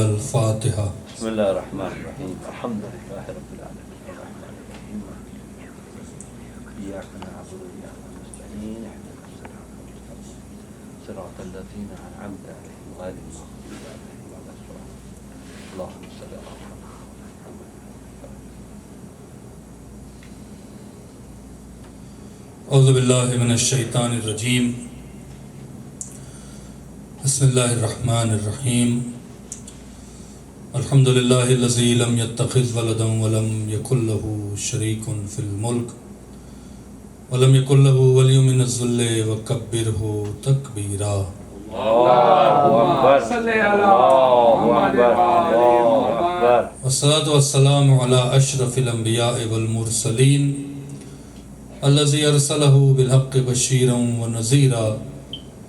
الفاتحہ۔ بسم اللہ الرحمن الرحیم الحمد للہ رب العالمین الرحمن الرحیم ایاک نعبد و ایاک نستعین اهدنا الصراط المستقیم صراط الذین انعمت علیہم غیر المغضوب علیہم ولا الضالین اللهم صل علی محمد۔ اعوذ باللہ من الشیطان الرجیم، بسم اللہ الرحمن الرحیم، الحمد للہ الذی لم یتخذ ولدا ولم یکن له شریک فی الملک ولم یکن له ولی من الذل وکبرہ تکبیرا۔ اللہ اکبر اللہ اکبر اللہ اکبر۔ والصلاة والسلام علی اشرف الانبیاء والمرسلین الذی ارسلہ بالحق بشیرا ونذیرا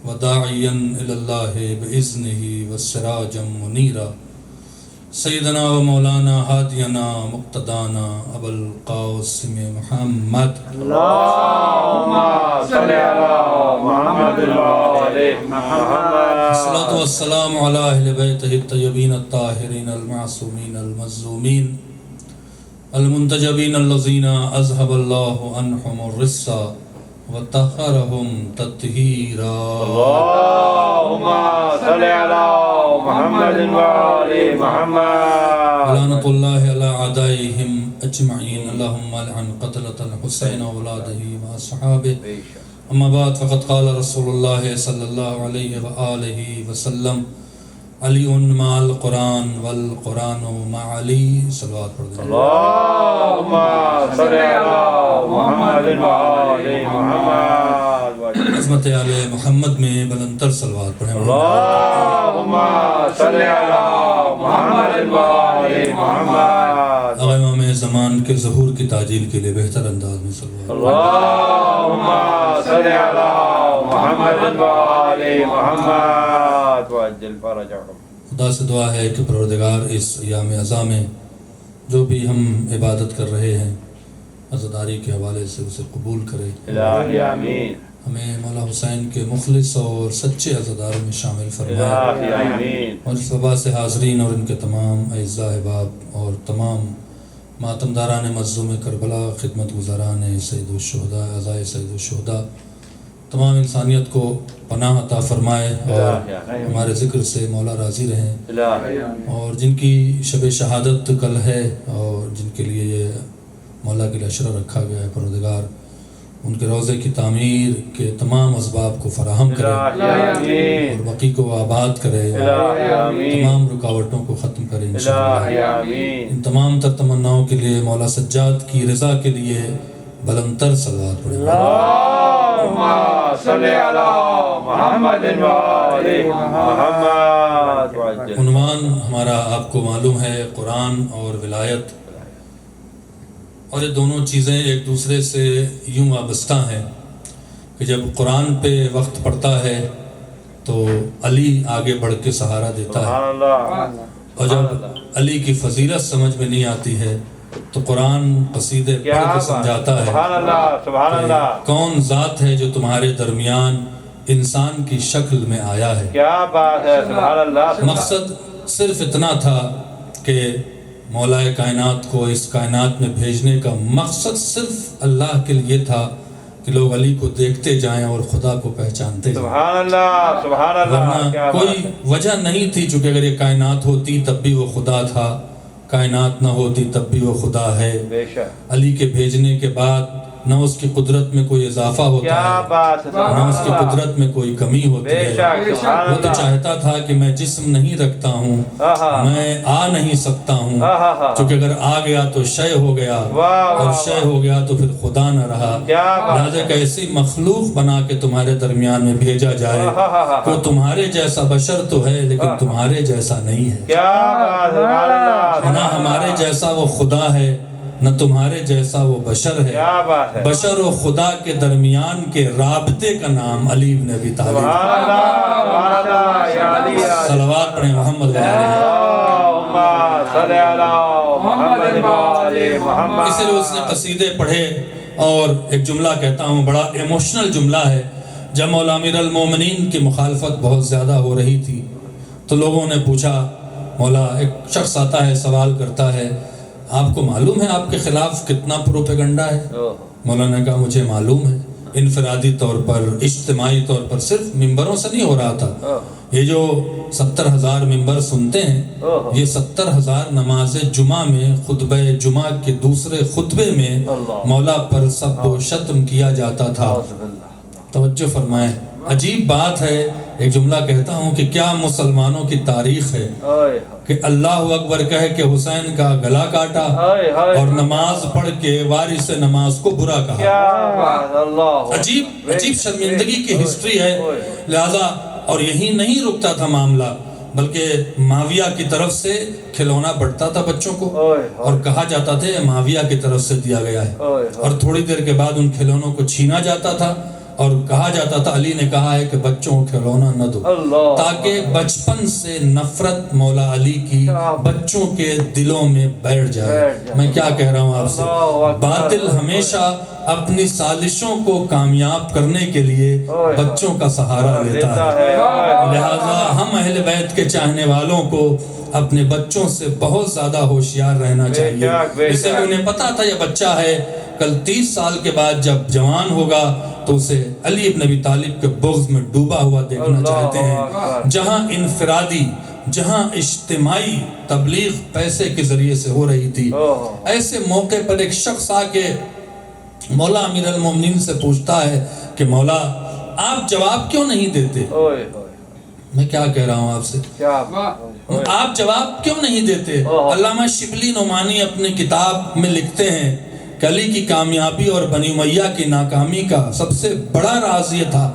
وداعیا الی اللہ باذنہ وسراجا منیرا، سیدنا و مولانا ہادینا مقتدانا ابو القاسم محمد اللہم صلی علی محمد وآل محمد۔ الصلاة والسلام علی اہل بیتہ الطیبین الطاہرین المعصومین المظلومین المنتجبین الذین اذهب اللہ عنہم الرجس وطہرہم تطہیرا۔ اللہم صلی علی محمد وآل محمد۔ لعنت اللہ علی اعدائہم اجمعین، اللہم لعن قتلۃ الحسین واولادہ واصحابہ۔ اما بعد فقد قال رسول اللہ صلی اللہ علیہ وآلہ وسلم علی مع القرآن والقرآن مع علی۔ صلوات پڑھ دیں۔ اللہم صلی علی محمد وآل محمد۔ عظمت آل محمد میں بلند تر صلوات پڑھیں۔ اللہم صلی علی محمد وآل محمد۔ آقا امام زمان کے ظہور کی تعجیل کے لیے بہتر انداز میں صلوات۔ اللہم صلی علی محمد وآل محمد وعجل فرجہم۔ خدا سے دعا ہے کہ پروردگار اس ایام عزا میں جو بھی ہم عبادت کر رہے ہیں عزاداری کے حوالے سے اسے قبول کرے، الہی آمین ہمیں مولا حسین کے مخلص اور سچے عزاداروں میں شامل فرمائے، الہی آمین۔ اور اس وبا سے حاضرین اور ان کے تمام اعزاء احباب اور تمام ماتمداران مظلوم کربلا، خدمت گزاران سید الشہداء، اعزائے سید الشہداء، تمام انسانیت کو پناہ عطا فرمائے اور ہمارے ذکر سے مولا راضی رہیں، الہی اور جن کی شب شہادت کل ہے اور جن کے لیے یہ مولا کے لیے عشرہ رکھا گیا ہے، پروردگار ان کے روضے کی تعمیر کے تمام اسباب کو فراہم کرے اور بقی کو آباد کرے، تمام رکاوٹوں کو ختم کرے انشاءاللہ۔ ان تمام تر تمناؤں کے لیے مولا سجاد کی رضا کے لیے بلند تر صلوات پڑھیں۔ اللہم صلی علی محمد وآل محمد وعجل۔ عنوان ہمارا آپ کو معلوم ہے قرآن اور ولایت، اور یہ دونوں چیزیں ایک دوسرے سے یوں وابستہ ہیں کہ جب قرآن پہ وقت پڑتا ہے تو علی آگے بڑھ کے سہارا دیتا ہے، سبحان اللہ، اور جب علی کی فضیلت سمجھ میں نہیں آتی ہے تو قرآن قصیدے پڑھ کے سمجھاتا ہے سبحان اللہ سبحان اللہ۔ کون ذات ہے جو تمہارے درمیان انسان کی شکل میں آیا ہے۔ کیا بات ہے، سبحان اللہ۔ مقصد صرف اتنا تھا کہ مولا کائنات کو اس کائنات میں بھیجنے کا مقصد صرف اللہ کے لیے تھا کہ لوگ علی کو دیکھتے جائیں اور خدا کو پہچانتے جائیں، سبحان اللہ سبحان اللہ۔ ورنہ کیا کوئی بات ہے۔ وجہ نہیں تھی، چونکہ اگر یہ کائنات ہوتی تب بھی وہ خدا تھا، کائنات نہ ہوتی تب بھی وہ خدا ہے۔ بے شک، علی کے بھیجنے کے بعد نہ اس کی قدرت میں کوئی اضافہ ہوتا کیا ہے، بات ہے، نہ اس کی قدرت میں کوئی کمی ہوتی بے ہے۔ شک، سبحان وہ تو اللہ۔ چاہتا تھا کہ میں جسم نہیں رکھتا ہوں، آہا، میں آ نہیں سکتا ہوں، آہا، چونکہ اگر آ گیا تو شے ہو گیا، واہ، اور واہ، شے ہو گیا تو پھر خدا نہ رہا۔ کیا بات لہٰذا ہے۔ ایک ایسی مخلوق بنا کے تمہارے درمیان میں بھیجا جائے آہا، کہ وہ تمہارے جیسا بشر تو ہے لیکن تمہارے جیسا نہیں ہے، کیا بات ہے، سبحان اللہ۔ نہ ہمارے جیسا وہ خدا ہے نہ تمہارے جیسا وہ بشر ہے۔ کیا بات ہے، بشر و خدا کے درمیان کے رابطے کا نام علی بن ابی طالب۔ سبحان اللہ سبحان اللہ، یا علی یا علی۔ صلوات پڑھیں محمد وآلہ۔ اللہم صلی علی محمد وآل محمد۔ اس لیے اس نے قصیدے پڑھے، اور ایک جملہ کہتا ہوں، بڑا ایموشنل جملہ ہے۔ جب مولا امیر المومنین کی مخالفت بہت زیادہ ہو رہی تھی تو لوگوں نے پوچھا مولا ایک شخص آتا ہے سوال کرتا ہے آپ کو معلوم ہے آپ کے خلاف کتنا پروپیگنڈا ہے؟ مولانا نے کہا مجھے معلوم ہے، انفرادی طور پر اجتماعی طور پر، صرف ممبروں سے نہیں ہو رہا تھا، یہ جو 70,000 ممبر سنتے ہیں یہ 70,000 نماز جمعہ میں خطبہ جمعہ کے دوسرے خطبے میں مولا پر سب و شتم کیا جاتا تھا۔ توجہ فرمائیں، عجیب بات ہے، ایک جملہ کہتا ہوں کہ کیا مسلمانوں کی تاریخ ہے کہ اللہ اکبر کہہ کے حسین کا گلا کاٹا اور نماز پڑھ کے وارث نماز کو برا کہا۔ عجیب شرمندگی کی ہسٹری ہے، لہذا اور یہی نہیں رکتا تھا معاملہ، بلکہ معاویہ کی طرف سے کھلونا بڑھتا تھا بچوں کو اور کہا جاتا تھا یہ معاویہ کی طرف سے دیا گیا ہے، اور تھوڑی دیر کے بعد ان کھلونوں کو چھینا جاتا تھا اور کہا جاتا تھا علی نے کہا ہے کہ بچوں کو کھلونا نہ دو، تاکہ بچپن سے نفرت مولا علی کی بچوں کے دلوں میں بیٹھ جائے۔ میں کیا کہہ رہا ہوں آپ سے، باطل ہمیشہ اپنی سازشوں کو کامیاب کرنے کے لیے بچوں کا سہارا لیتا ہے، لہذا ہم اہل بیت کے چاہنے والوں کو اپنے بچوں سے بہت زیادہ ہوشیار رہنا چاہیے، اس لیے انہیں پتا تھا یہ بچہ ہے کل 30 سال کے بعد جب جوان ہوگا تو اسے علی ابن ابی طالب کے بغض میں ڈوبا ہوا دیکھنا چاہتے ہیں۔ جہاں انفرادی، جہاں اجتماعی تبلیغ پیسے کے ذریعے سے ہو رہی تھی، ایسے موقع پر ایک شخص آ کے مولا امیر المومنین سے پوچھتا ہے کہ مولا آپ جواب کیوں نہیں دیتے؟ میں کیا کہہ رہا ہوں آپ سے، آپ جواب کیوں نہیں دیتے؟ علامہ شبلی نعمانی اپنے کتاب میں لکھتے ہیں کہ علی کی کامیابی اور بنی امیہ کی ناکامی کا سب سے بڑا راز یہ تھا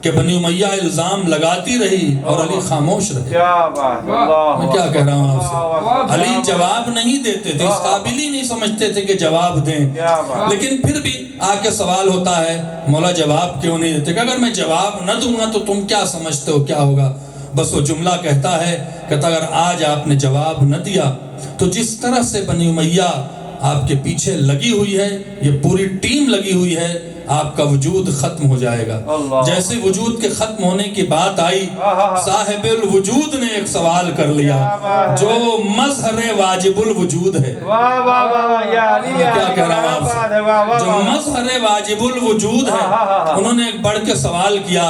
کہ بنی امیہ الزام لگاتی رہی اور علی خاموش رہے۔ میں کیا کہہ رہا ہوں آپ سے، علی جواب نہیں دیتے تھے، اس قابل ہی نہیں سمجھتے تھے کہ جواب دیں، لیکن پھر بھی آ کے سوال ہوتا ہے مولا جواب کیوں نہیں دیتے؟ کہ اگر میں جواب نہ دوں گا تو تم کیا سمجھتے ہو کیا ہوگا؟ بس وہ جملہ کہتا ہے کہ اگر آج آپ نے جواب نہ دیا تو جس طرح سے بنی امیہ آپ کے پیچھے لگی ہوئی ہے، یہ پوری ٹیم لگی ہوئی ہے، آپ کا وجود ختم ہو جائے گا۔ جیسے وجود کے ختم ہونے کی بات آئی، صاحب الوجود نے ایک سوال کر لیا جو مظہر واجب الوجود ہے۔ کیا کہہ رہا ہوں آپ سے، جو مظہر واجب الوجود ہے، انہوں نے ایک بڑھ کے سوال کیا۔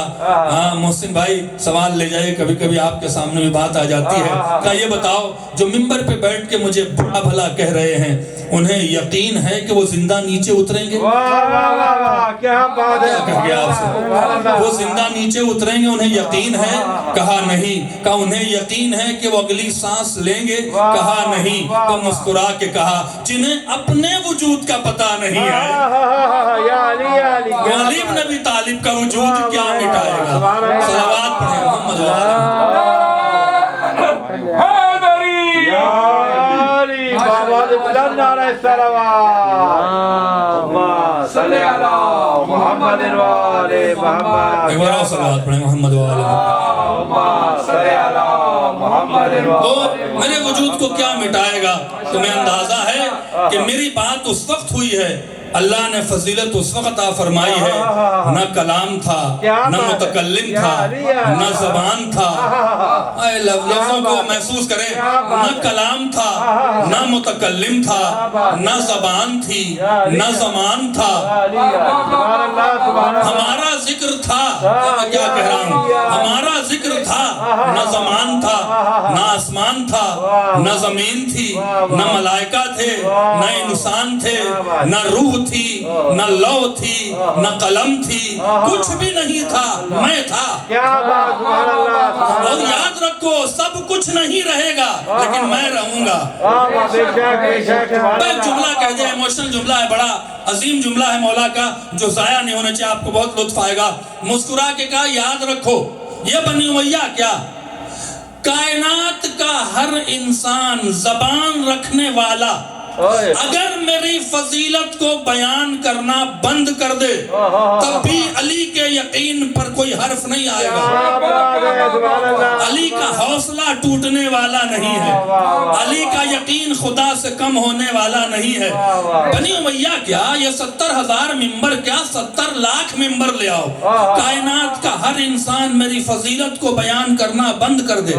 محسن بھائی سوال لے جائے، کبھی کبھی آپ کے سامنے بھی بات آ جاتی ہے، کہ یہ بتاؤ جو ممبر پہ بیٹھ کے مجھے برا بھلا کہہ رہے ہیں، انہیں یقین ہے کہ وہ زندہ نیچے اتریں گے؟ کیا بات ہے، وہ زندہ نیچے اتریں گے انہیں یقین ہے؟ کہا نہیں۔ کہا انہیں یقین ہے کہ وہ اگلی سانس لیں گے؟ کہا نہیں۔ تو مسکرا کے کہا جنہیں اپنے وجود کا پتہ نہیں ہے، علی بن ابی طالب کا وجود کیا مٹائے گا؟ صلوات پڑھیں محمد تو میرے وجود کو کیا مٹائے گا؟ تمہیں اندازہ ہے کہ میری بات اس وقت ہوئی ہے، اللہ نے فضیلت اس وقت عطا فرمائی ہے، نہ کلام تھا، نہ متکلم تھا، نہ زبان تھا۔ اے لفظوں کو محسوس کریں، نہ کلام تھا، نہ متکلم تھا، نہ زبان تھی، نہ زمان تھا، ہمارا ذکر تھا۔ میں کیا کہہ رہا ہوں، ہمارا ذکر تھا، نہ زمان تھا، نہ آسمان تھا، نہ زمین تھی، نہ ملائکہ تھے، نہ انسان تھے، نہ روح تھی، نہ لو تھی، نہ قلم تھی، کچھ بھی نہیں تھا، میں تھا۔ اور یاد رکھو سب کچھ نہیں رہے گا لیکن میں رہوں گا۔ ایک جملہ کہہ دیں، ایموشنل جملہ ہے، بڑا عظیم جملہ ہے مولا کا جو ضائع نہیں ہونا چاہیے، آپ کو بہت لطف آئے گا۔ مسکرا کے کہا یاد رکھو یہ بنی امیہ کیا، کائنات کا ہر انسان زبان رکھنے والا اگر میری فضیلت کو بیان کرنا بند کر دے تب بھی علی کے یقین پر کوئی حرف نہیں آئے گا. علی کا حوصلہ ٹوٹنے والا نہیں ہے, علی کا یقین خدا سے کم ہونے والا نہیں ہے. بنی امیہ کیا, یہ 70,000 ممبر کیا, 70 لاکھ ممبر لے آؤ, کائنات کا ہر انسان میری فضیلت کو بیان کرنا بند کر دے,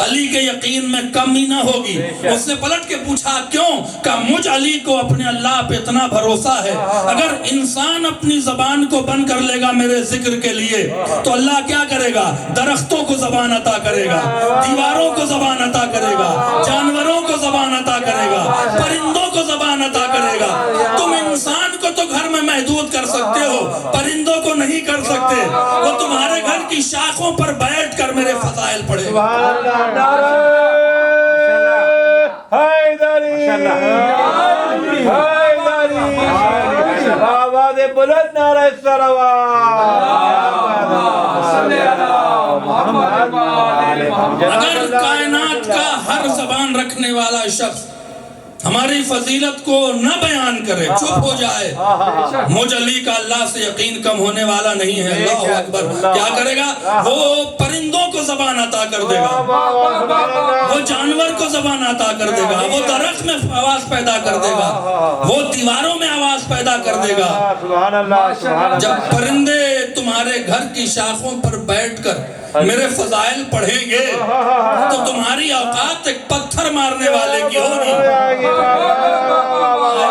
علی کے یقین میں کمی نہ ہوگی. اس نے پلٹ کے پوچھا کیوں؟ کہ مجھ علی کو اپنے اللہ پہ اتنا بھروسہ ہے, اگر انسان اپنی زبان کو بند کر لے گا میرے ذکر کے لیے تو اللہ کیا کرے گا؟ درختوں کو زبان عطا کرے گا, دیواروں کو زبان عطا کرے گا, جانوروں کو زبان عطا کرے گا, پرندوں کو زبان عطا کرے گا. تم انسان کو تو گھر میں محدود کر سکتے ہو, پرندوں کو نہیں کر سکتے. وہ تمہارے گھر کی شاخوں پر بیٹھ کر میرے فضائل پڑھے گا. آواز بلند نعرہ اگر کائنات کا ہر زبان رکھنے والا شخص ہماری فضیلت کو نہ بیان کرے, چپ ہو جائے, مجھ علی کا اللہ سے یقین کم ہونے والا نہیں ہے. اللہ اکبر. کیا کرے گا؟ وہ پرندوں کو زبان عطا کر دے گا, وہ جانور کو زبان عطا کر دے گا, وہ درخت میں آواز پیدا کر دے گا, وہ دیواروں میں آواز پیدا کر دے گا. جب پرندے تمہارے گھر کی شاخوں پر بیٹھ کر میرے فضائل پڑھیں گے تو تمہاری اوقات ایک پتھر مارنے والے کی ہوگی.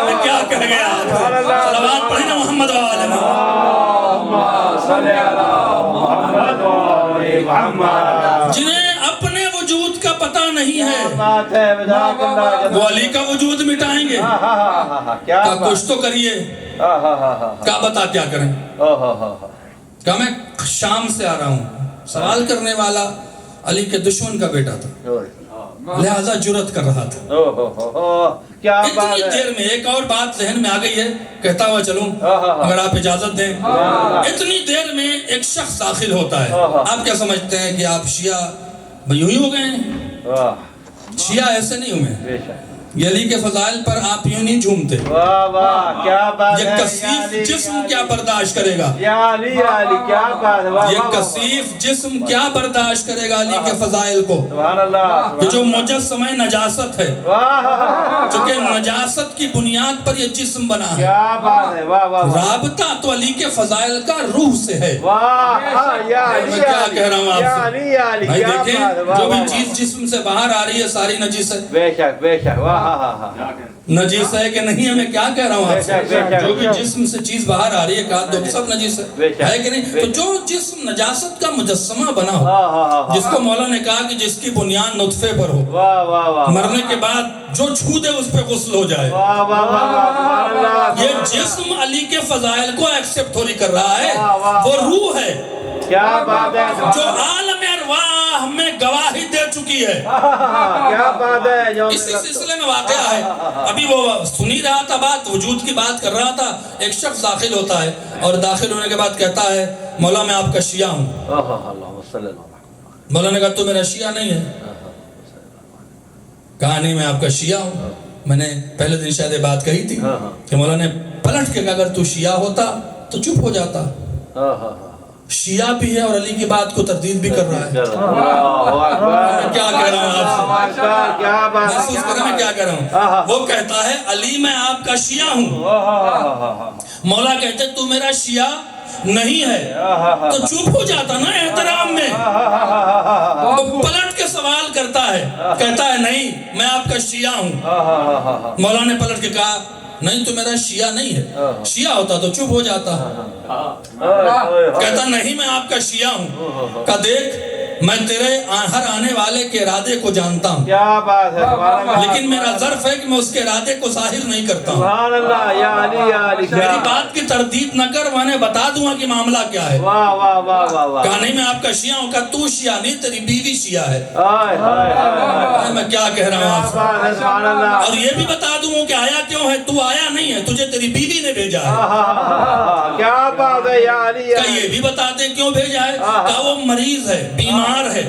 میں کیا کہہ گیا؟ صلوات پڑھیں نا محمد والے محمد. جنہیں اپنے وجود کا پتہ نہیں ہے وہ علی کا وجود مٹائیں گے. کہا کچھ تو کریے. کہا بتا کیا کریں؟ کہا میں شام سے آ رہا ہوں. سوال کرنے والا علی کے دشمن کا بیٹا تھا, لہذا جرت کر رہا تھا. اتنی دیر میں ایک اور بات ذہن میں آ گئی ہے, کہتا ہوا چلوں اگر آپ اجازت دیں. اتنی دیر میں ایک شخص داخل ہوتا ہے. آپ کیا سمجھتے ہیں کہ آپ شیعہ یوں ہی ہو گئے ہیں؟ شیعہ ایسے نہیں ہوئے. یہ علی کے فضائل پر آپ یوں نہیں جھومتے. یہ کثیف جسم کیا برداشت کرے گا؟ یہ کثیف جسم کیا برداشت کرے گا علی کے فضائل کو؟ کہ جو مجسمہ نجاست ہے, چونکہ نجاست کی بنیاد پر یہ جسم بنا ہے. رابطہ تو علی کے فضائل کا روح سے ہے. میں کیا کہہ رہا ہوں آپ سے بھائی, دیکھیں جو بھی چیز جسم سے باہر آ رہی ہے ساری نجس ہے. بے شک بے شک. نجیس ہے کہ نہیں؟ ہمیں کیا کہہ رہا ہوں آپ سے, جو بھی جسم سے چیز باہر آ رہی ہے کہا تو سب نجیس ہے کہ نہیں؟ تو جو جسم نجاست کا مجسمہ بنا ہو, جس کو مولا نے کہا کہ جس کی بنیاد نطفے پر ہو, مرنے کے بعد جو چھو دے اس پہ غسل ہو جائے, یہ جسم علی کے فضائل کو ایکسپٹ تھوڑی کر رہا ہے. وہ روح ہے جو عالم ارواح میں گواہی دے چکی ہے. اسی سلسلے میں واقعہ ہے, ابھی وہ سنی رہا تھا بات, وجود کی بات کر رہا تھا. ایک شخص داخل ہوتا ہے اور داخل ہونے کے بعد کہتا ہے مولا میں آپ کا شیعہ ہوں. مولا نے کہا تو میرا شیعہ نہیں ہے. کہا نہیں میں آپ کا شیعہ ہوں. میں نے پہلے دن شاید بات کہی تھی کہ مولا نے پلٹ کے کہا اگر تو شیعہ ہوتا تو چپ ہو جاتا. شیعہ بھی ہے اور علی کی بات کو تردید بھی کر رہا ہے. میں کیا کہہ رہا ہوں آپ سے, محسوس کریں میں کیا کہہ رہا ہوں. وہ کہتا ہے علی میں آپ کا شیعہ ہوں. مولا کہتے تو میرا شیعہ نہیں ہے, تو چپ ہو جاتا نا احترام میں. تو پلٹ کے سوال کرتا ہے, کہتا ہے نہیں میں آپ کا شیعہ ہوں. مولا نے پلٹ کے کہا نہیں تو میرا شیعہ نہیں ہے. شیعہ ہوتا تو چپ ہو جاتا. کہتا نہیں میں آپ کا شیعہ ہوں. کہا دیکھ میں تیرے ہر آنے والے کے ارادے کو جانتا ہوں, کیا بات ہے, لیکن میرا ظرف ہے کہ میں اس کے ارادے کو ظاہر نہیں کرتا ہوں. سبحان اللہ, یا علی یا علی. میری بات کی تردید نہ کر, میں نے بتا دوں گا کہ معاملہ کیا ہے. واہ واہ واہ واہ. کہا نہیں میں آپ کا شیعہ ہوں. کہا تو شیعہ نہیں تیری بیوی شیعہ ہے. میں کیا کہہ رہا ہوں آپ سے, اور یہ بھی بتا دوں کہ آیا کیوں ہے؟ تو آیا نہیں ہے، تجھے تیری بیوی نے بھیجا ہے۔ کیا بات ہے یا علی یا کہ یہ بھی بتاتے ہیں کیوں بھیجا ہے؟ کہ وہ مریض ہے، بیمار ہے،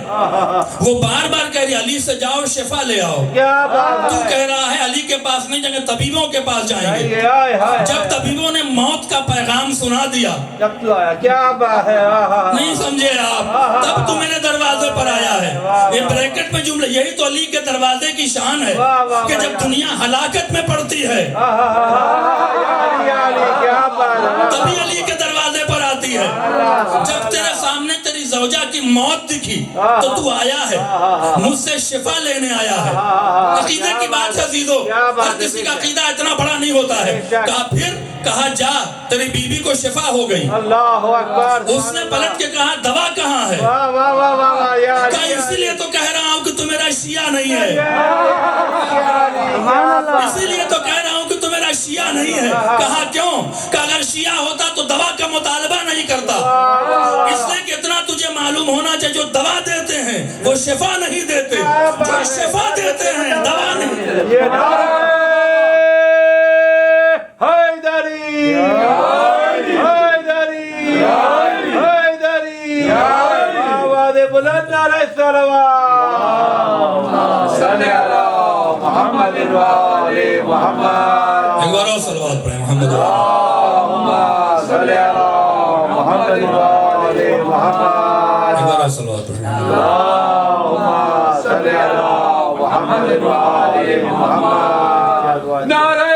وہ بار بار کہہ رہی علی سے جاؤ شفا لے آؤ۔ کیا بات تو کہہ رہا ہے علی کے پاس نہیں جائیں گے، طبیبوں کے پاس جائیں گے۔ ہے؟ جب طبیبوں نے موت کا پیغام سنا دیا، جب تو آیا کیا بات ہے؟ نہیں سمجھے آپ، تب تو میرے دروازے پر آیا ہے۔ یہ بریکٹ میں جملہ، یہی تو علی کے دروازے کی شان ہے کہ جب دنیا ہلاکت میں پڑتی ہے کیا بات ہے؟ تبھی علی کے دروازے پر آتی ہے۔ جب تیرے سامنے تیری زوجہ کی موت دکھی تو تو آیا ہے، مجھ سے شفا لینے آیا ہے۔ عقیدے کی بات ہے عزیزو، ہر کسی کا عقیدہ اتنا بڑا نہیں ہوتا ہے۔ کہا پھر کہا جا تیری بیوی کو شفا ہو گئی۔ اللہ اکبر۔ اس نے پلٹ کے کہا دوا کہاں ہے؟ واہ واہ واہ واہ یا علی کہا اسی لیے تو کہہ رہا ہوں کہ تو میرا شیعہ نہیں ہے، اسی لیے تو کہہ رہا ہوں کہ تو میرا شیعہ نہیں ہے۔ کہا کیوں؟ کہ اگر شیعہ ہوتا تو دوا کا مطالبہ نہیں کرتا، اس لیے کہ اتنا تجھے معلوم ہونا چاہیے جو دوا دیتے ہیں وہ شفا نہیں دیتے، جو شفا دیتے ہیں دوا نہیں دیتے۔ یہ نعرہ حیدری حیدری حیدری آواز بلند علیہ السلام صلی اللہ محمد وآل محمد ایک بار اور صلوات پڑھیں محمد اللہم صلی اللہ محمد وآل محمد ایک بار اور صلوات پڑھیں اللہم صلی اللہ محمد وآل محمد نعرہ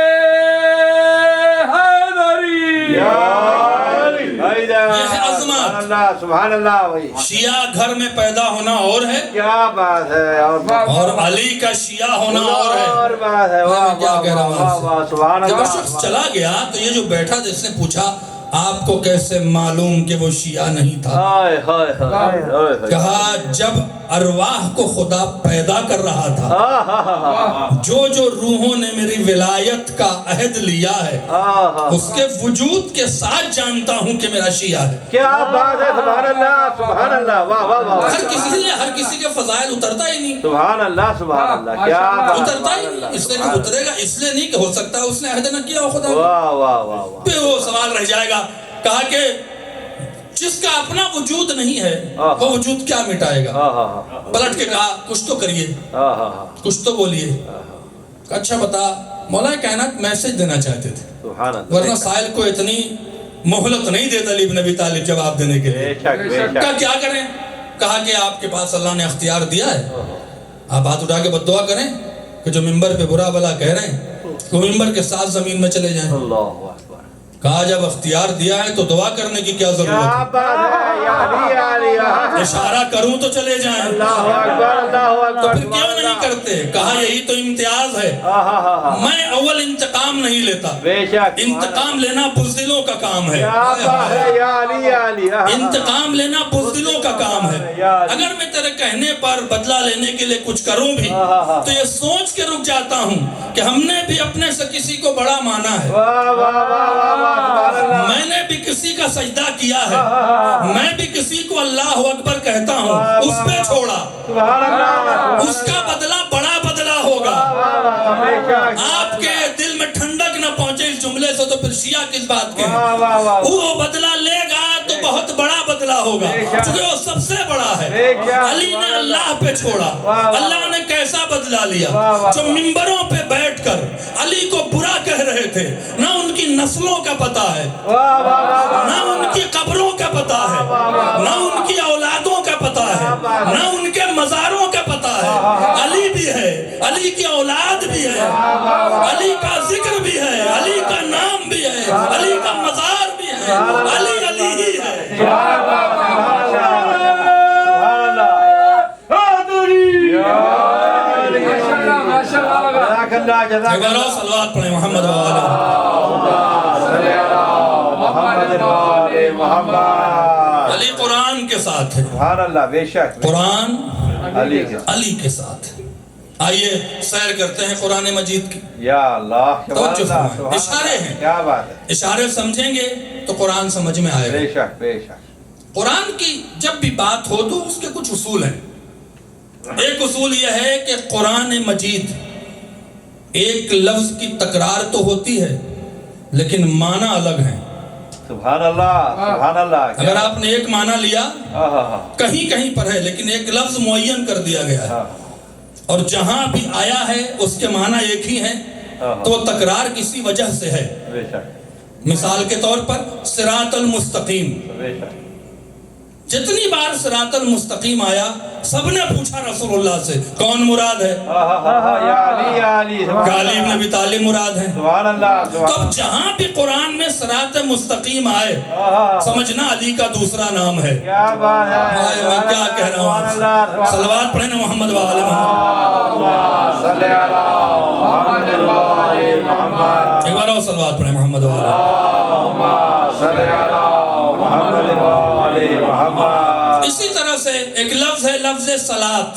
سبحان اللہ بھائی شیعہ گھر میں پیدا ہونا اور ہے، کیا بات ہے، اور علی کا شیعہ ہونا اور ہے۔ اور بات ہے، واہ کیا کہہ رہا ہوں واہ آپ سے؟ واہ سبحان جب وہ اللہ۔ شخص چلا گیا تو یہ جو بیٹھا تھا اس نے پوچھا آپ کو کیسے معلوم کہ وہ شیعہ نہیں تھا؟ ہائے ہائے ہائے کہا جب ارواح کو خدا پیدا کر رہا تھا، جو جو روحوں نے میری ولایت کا عہد لیا ہے اس کے وجود کے ساتھ جانتا ہوں کہ میرا شیعہ ہے۔ کیا بات ہے، سبحان اللہ سبحان اللہ، واہ واہ واہ ہر کسی کے فضائل اترتا ہی نہیں، سبحان اللہ سبحان اللہ، کیا بات ہے، اترتا ہی نہیں، اس لیے کہ اترے گا اس لیے نہیں کہ ہو سکتا اس نے عہد نہ کیا ہو خدا۔ واہ واہ واہ واہ، پھر وہ سوال رہ جائے گا، کہا کہ جس کا اپنا وجود نہیں ہے وہ وجود کیا مٹائے گا؟ پلٹ کے کہا کچھ تو کریے، کچھ تو بولیے۔ اچھا بتا، مولا کائنات میسج دینا چاہتے تھے، سبحان اللہ، ورنہ سائل کو اتنی مہلت نہیں دیتا علی بن ابی طالب جواب دینے کے لیے۔ بے شک بے شک، کہا کیا کریں؟ کہا کہ آپ کے پاس اللہ نے اختیار دیا ہے، آپ ہاتھ اٹھا کے بد دعا کریں کہ جو ممبر پہ برا بلا کہہ رہے ہیں وہ ممبر کے ساتھ زمین میں چلے جائیں۔ اللہ اکبر، کہا جب اختیار دیا ہے تو دعا کرنے کی کیا ضرورت کیا ہے؟ بات ہے یا علی یا علی یا اشارہ کروں تو چلے جائیں، اللہ اکبر اللہ تو اکبر، پھر کیوں نہیں کرتے؟ کہا یہی تو امتیاز ہے، میں اول انتقام نہیں لیتا، بے شک، انتقام لینا بزدلوں کا کام ہے، کیا بات ہے یا علی یا علی، انتقام لینا بزدلوں کا کام ہے۔ اگر میں تیرے کہنے پر بدلہ لینے کے لیے کچھ کروں بھی تو یہ سوچ کے رک جاتا ہوں کہ ہم نے بھی اپنے سے کسی کو بڑا مانا ہے، واہ واہ واہ واہ واہ، سبحان اللہ، میں نے بھی کسی کا سجدہ کیا ہے، میں بھی کسی کو اللہ اکبر کہتا ہوں، اس پہ چھوڑا، سبحان اللہ، اس کا بدلہ بڑا بدلہ ہوگا۔ بے شک، آپ کے دل میں ٹھنڈک نہ پہنچے اس جملے سے تو پھر شیعہ کس بات کے ہیں؟ واہ واہ واہ، وہ بدلہ لے گا تو بہت بڑا بدلہ ہوگا، چونکہ وہ سب سے بڑا ہے۔ علی نے اللہ پہ چھوڑا، اللہ نے کیسا بدلہ لیا؟ جو ممبروں پہ بیٹھ کر علی کو برا کہہ رہے تھے، نہ ان کی نسلوں کا پتہ ہے، واہ واہ واہ، نہ ان کی قبروں کا پتہ ہے، نہ ان کی اولادوں کا پتہ ہے، نہ ان کے مزاروں کا پتہ ہے۔ علی بھی ہے، علی کی اولاد بھی ہے، علی کا ذکر بھی ہے، علی کا نام بھی ہے، علی کا مزار بھی ہے، علی علی ہی ہے۔ ایک بار اور صلوات پڑھیں محمد علی قرآن کے ساتھ ہے، سبحان اللہ، بے شک، قرآن علی کے، علی کے ساتھ ہے۔ آئیے سیر کرتے ہیں قرآن مجید کی، یا اللہ، سبحان توجہ اللہ، فرمائیں، اشارے ہیں، کیا بات ہے، اشارے سمجھیں گے تو قرآن سمجھ میں آئے گا۔ بے شک بے شک، قرآن کی جب بھی بات ہو تو اس کے کچھ اصول ہیں۔ ایک اصول یہ ہے کہ قرآن مجید ایک لفظ کی تکرار تو ہوتی ہے لیکن معنی الگ ہیں. سبحان اللہ سبحان اللہ. اگر آپ نے ایک معنی لیا کہیں کہیں پر ہے لیکن ایک لفظ معین کر دیا گیا ہے اور جہاں بھی آیا ہے اس کے معنی ایک ہی ہیں تو وہ تکرار کسی وجہ سے ہے. مثال کے طور پر صراط المستقیم، جتنی بار صراط المستقیم آیا سب نے پوچھا رسول اللہ سے کون مراد ہے؟ علی بن ابی طالب مراد ہے. تو اب جہاں بھی قرآن میں صراط مستقیم آئے سمجھنا علی کا دوسرا نام ہے. میں کیا کہہ رہا ہوں، صلوات پڑھیں محمد وآل محمد. ایک بار اور صلوات پڑھیں محمد وآل. اسی طرح سے ایک لفظ ہے لفظ صلاۃ.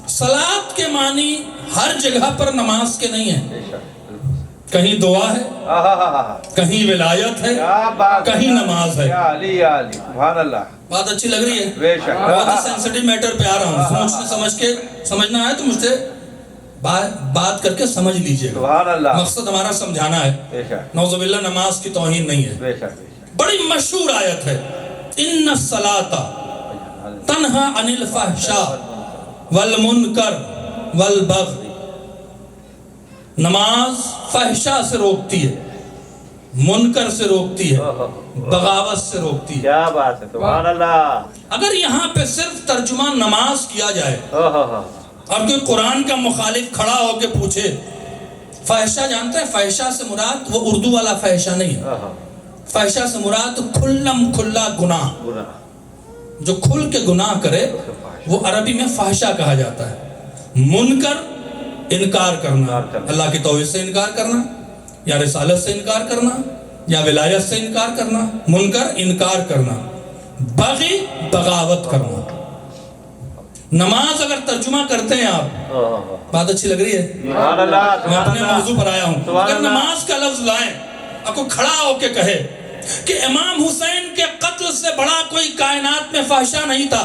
صلاۃ کے معنی ہر جگہ پر نماز کے نہیں ہیں. کہیں دعا ہے، کہیں ولایت ہے، کہیں نماز ہے. بات اچھی لگ رہی ہے؟ بہت ہی سینسٹیو میٹر پہ آ رہا ہوں. سوچنے سمجھ کے سمجھنا ہے تو مجھ سے بات کر کے سمجھ لیجئے. مقصد ہمارا سمجھانا ہے. نعوذ باللہ نماز کی توہین نہیں ہے. بڑی مشہور آیت ہے ان الصلاۃ تنہا عن الفحشاء والمنکر والبغی. نماز فحشاء سے روکتی ہے، منکر سے روکتی ہے، بغاوت سے روکتی ہے. کیا بات ہے، سبحان اللہ. اگر یہاں پہ صرف ترجمہ نماز کیا جائے اور کوئی قرآن کا مخالف کھڑا ہو کے پوچھے فحشاء جانتے ہیں؟ فحشاء سے مراد وہ اردو والا فحشاء نہیں ہے. فحشاء سے مراد کھلم کھلا گناہ، جو کھل کے گناہ کرے وہ عربی میں فحشاء کہا جاتا ہے. منکر انکار کرنا، اللہ کی توحید سے انکار کرنا یا رسالت سے انکار کرنا یا ولایت سے انکار کرنا. منکر انکار کرنا، بغی بغاوت کرنا. نماز اگر ترجمہ کرتے ہیں آپ، بات اچھی لگ رہی ہے؟ میں اپنے موضوع پر آیا ہوں. اگر نماز کا لفظ لائیں اور کوئی کھڑا ہو کے کہے کہ امام حسین کے قتل سے بڑا کوئی کائنات میں فحشاء نہیں تھا،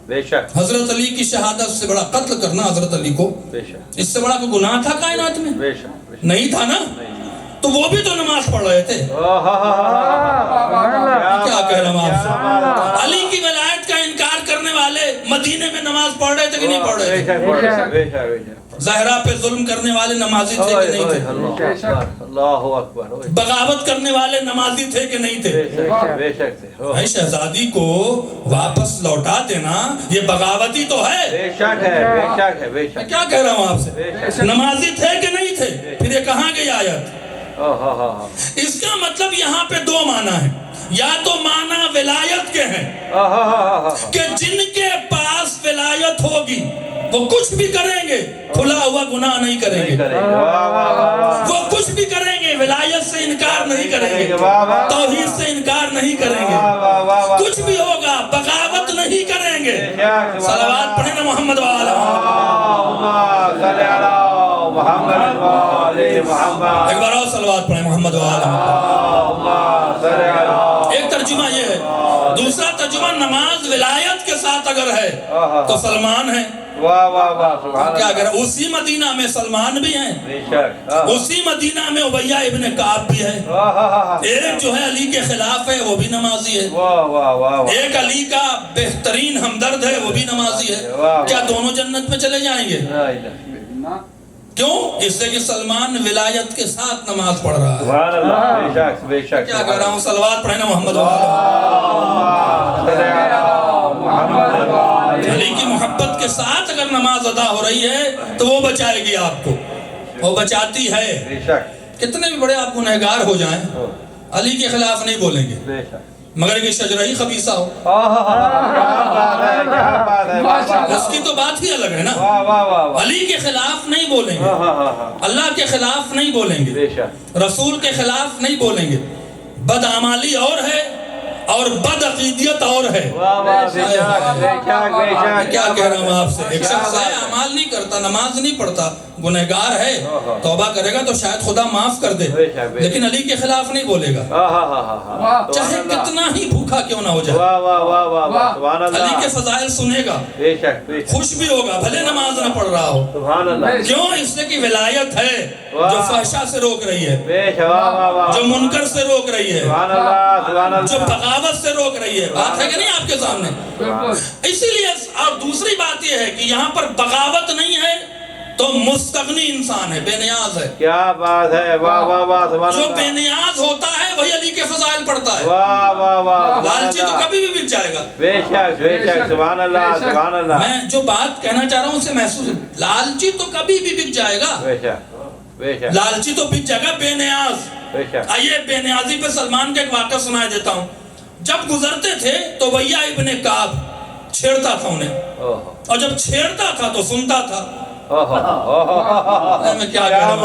بے شک حضرت علی کی شہادت سے بڑا، قتل کرنا حضرت علی کو، اس سے بڑا کوئی گناہ تھا کائنات میں؟ نہیں تھا نا. تو وہ بھی تو نماز پڑھ رہے تھے. کیا کہہ رہا ہوں آپ سے؟ علی کی ولایت کا انکار کرنے والے مدینے میں نماز پڑھ رہے تھے کہ نہیں پڑھ رہے تھے؟ زہرا پہ ظلم کرنے والے نمازی تھے کہ نہیں تھے؟ اللہ اکبر. بغاوت کرنے والے نمازی تھے کہ نہیں تھے؟ شہزادی کو واپس لوٹا دینا یہ بغاوتی تو ہے. بے شک ہے، بے شک ہے، بے شک. میں کیا کہہ رہا ہوں آپ سے؟ نمازی تھے کہ نہیں تھے؟ پھر یہ کہاں گئی آیت؟ اس کا مطلب یہاں پہ دو معنی ہیں. یا تو معنی ولایت کے ہیں کہ جن کے پاس ولایت ہوگی وہ کچھ بھی کریں گے، کھلا ہوا گناہ نہیں کریں گے. وہ کچھ بھی کریں گے، ولایت سے انکار نہیں کریں گے، توحید سے انکار نہیں کریں گے. کچھ بھی ہوگا بغاوت نہیں کریں گے. صلوات پڑھیں نا محمد وآل محمد. ایک بار اور صلوات پڑھیں محمد وآل محمد. ایک ترجمہ یہ ہے. دوسرا ترجمہ نماز ولایت کے ساتھ اگر ہے تو سلمان ہے. کیا کریں؟ اسی مدینہ میں سلمان بھی ہیں، اسی مدینہ میں عبیہ ابن کعب بھی ہے. ایک جو ہے علی کے خلاف ہے وہ بھی نمازی ہے، ایک علی کا بہترین ہمدرد ہے وہ بھی نمازی ہے. کیا دونوں جنت میں چلے جائیں گے؟ کیوں؟ اس سے کہ سلمان ولایت کے ساتھ نماز پڑھ رہا ہے. کیا کہہ رہا ہوں؟ صلوات پڑھیں نا محمد. علی کی محبت کے ساتھ اگر نماز ادا ہو رہی ہے تو وہ بچائے گی آپ کو، وہ بچاتی ہے. کتنے بھی بڑے آپ گنہگار ہو جائیں علی کے خلاف نہیں بولیں گے مگر کہ شجرہ ہی خبیثہ ہو. اس کی تو بات ہی الگ ہے نا. علی کے خلاف نہیں بولیں گے، اللہ کے خلاف نہیں بولیں گے، رسول کے خلاف نہیں بولیں گے. بدعمالی اور ہے اور بد عقیدیت اور ہے. واہ واہ بے شک بے شک بے شک. کیا کہہ رہا ہوں آپ سے؟ ایک شخص ہے اعمال نہیں کرتا، نماز نہیں پڑھتا، گنہگار ہے، توبہ کرے گا تو شاید خدا معاف کر دے، لیکن علی کے خلاف نہیں بولے گا، چاہے کتنا ہی بھوکا کیوں نہ ہو جائے. واہ واہ واہ واہ واہ سبحان علی اللہ. کے فضائل سنے گا، بے شک بے شک. خوش بھی ہوگا بھلے نماز نہ پڑھ رہا ہو. سبحان اللہ. کیوں؟ اس لیے کہ ولایت ہے جو فحشا سے روک رہی ہے، بے شک. واہ واہ واہ. جو منکر سے روک رہی ہے، سبحان اللہ سبحان جو اللہ. بغاوت سے روک رہی ہے. بات ہے کہ نہیں آپ کے سامنے؟ اسی لیے اور دوسری بات یہ ہے کہ یہاں پر بغاوت نہیں ہے تو مستغنی انسان ہے، بے نیاز ہے. کیا بات ہے. واہ واہ واہ سبحان جو اللہ. بے نیاز ہوتا ہے وہی علی کے فضائل پڑھتا ہے. واہ واہ واہ. لالچی تو کبھی بھی بک جائے گا. بے شک بے شک. سبحان اللہ سبحان اللہ. میں جو بات کہنا چاہ رہا ہوں اسے محسوس ہے. لالچی تو کبھی بھی بک جائے گا، بے شک بے شک لالچی تو بک جائے گا. بے نیاز. بے شک. آئیے بے نیازی پہ سلمان کا ایک واقعہ سنا دیتا ہوں. جب گزرتے تھے تو ویا ابن کعب چھیڑتا تھا انہیں، اور جب چھیڑتا تھا تو سنتا تھا. میں کیا کہہ رہا ہوں؟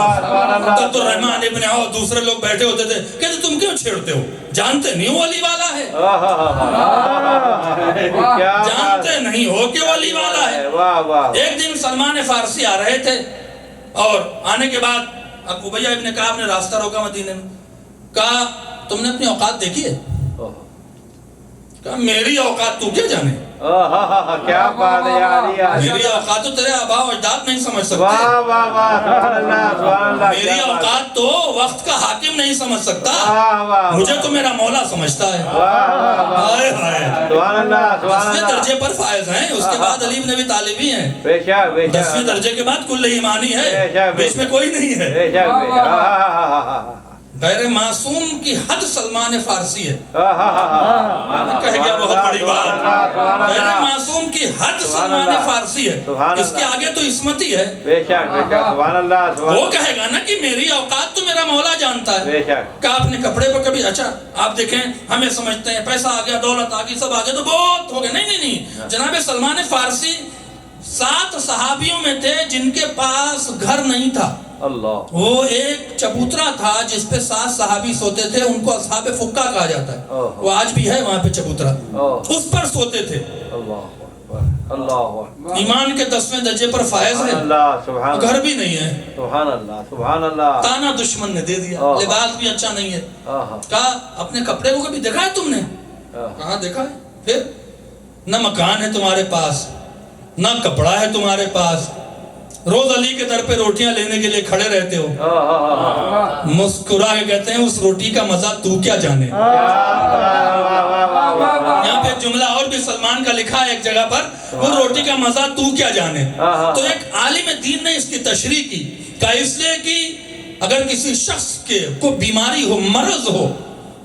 عبد الرحمن ابن عوف دوسرے لوگ بیٹھے ہوتے تھے، کہتے تم کیوں چھیڑتے ہو؟ جانتے نہیں ہو علی والا ہے، جانتے نہیں ہو کہ وہ علی والا ہے. واہ واہ. ایک دن سلمان فارسی آ رہے تھے اور آنے کے بعد ابو ابی ابن کعب نے راستہ روکا مدینے میں. کہا تم نے اپنی اوقات دیکھی ہے؟ کہا میری اوقات تو کیا جانے؟ کیا بات ہے یار. میری اوقات تو تیرے آبا و اجداد نہیں سمجھ سکتے. واہ واہ واہ سبحان اللہ سبحان اللہ. میری اوقات تو وقت کا حاکم نہیں سمجھ سکتا، واہ واہ. مجھے تو میرا مولا سمجھتا ہے. ہائے ہائے. سبحان اللہ سبحان 10ویں اللہ. درجے پر فائز ہیں، اس کے بعد علی بن ابی طالب ہی ہیں. بے شک بے 10ویں شک درجے کے بعد کل ایمانی ہے، بیچ میں کوئی نہیں ہے. بے شک بے شک. غیر معصوم کی حد سلمان فارسی ہے. کہہ گیا بہت بڑی بات. غیر معصوم کی حد سلمان فارسی ہے، اس کے آگے تو عصمت ہی ہے. بے شک بے شک. سبحان اللہ سبحان وہ اللہ. کہے گا نا کہ میری اوقات تو میرا مولا جانتا ہے. بے شک. کہ آپ نے کپڑے پر کبھی اچھا آپ دیکھیں ہمیں سمجھتے ہیں پیسہ آ گیا، دولت آ گئی، سب آ گیا تو بہت ہو گیا. نہیں. جناب سلمان فارسی 7 صحابیوں میں تھے جن کے پاس گھر نہیں تھا. اللہ. وہ ایک چبوترا تھا جس پہ 7 صحابی سوتے تھے، ان کو اصحاب فقہ کہا جاتا ہے. وہ آج بھی ہے وہاں پہ چبوترا، اس پر سوتے تھے. اللہ. ایمان کے 10ویں درجے پر فائز ہے، اللہ سبحان گھر بھی نہیں ہے، سبحان اللہ سبحان اللہ. تانا دشمن نے دے دیا، لباس بھی اچھا نہیں ہے. کہا اپنے کپڑے کو کبھی دیکھا ہے تم نے؟ کہاں دیکھا ہے. پھر نہ مکان ہے تمہارے پاس، نہ کپڑا ہے تمہارے پاس، روز علی کے در پہ روٹیاں لینے کے لیے کھڑے رہتے ہو. مسکرا کے کہتے ہیں اس روٹی کا مزہ تو کیا جانے. یہاں پہ ایک جملہ اور بھی سلمان کا لکھا ہے ایک جگہ پر، وہ روٹی کا مزہ تو کیا جانے. تو ایک عالم دین نے اس کی تشریح کی کہ اس لیے کہ اگر کسی شخص کے کو بیماری ہو، مرض ہو،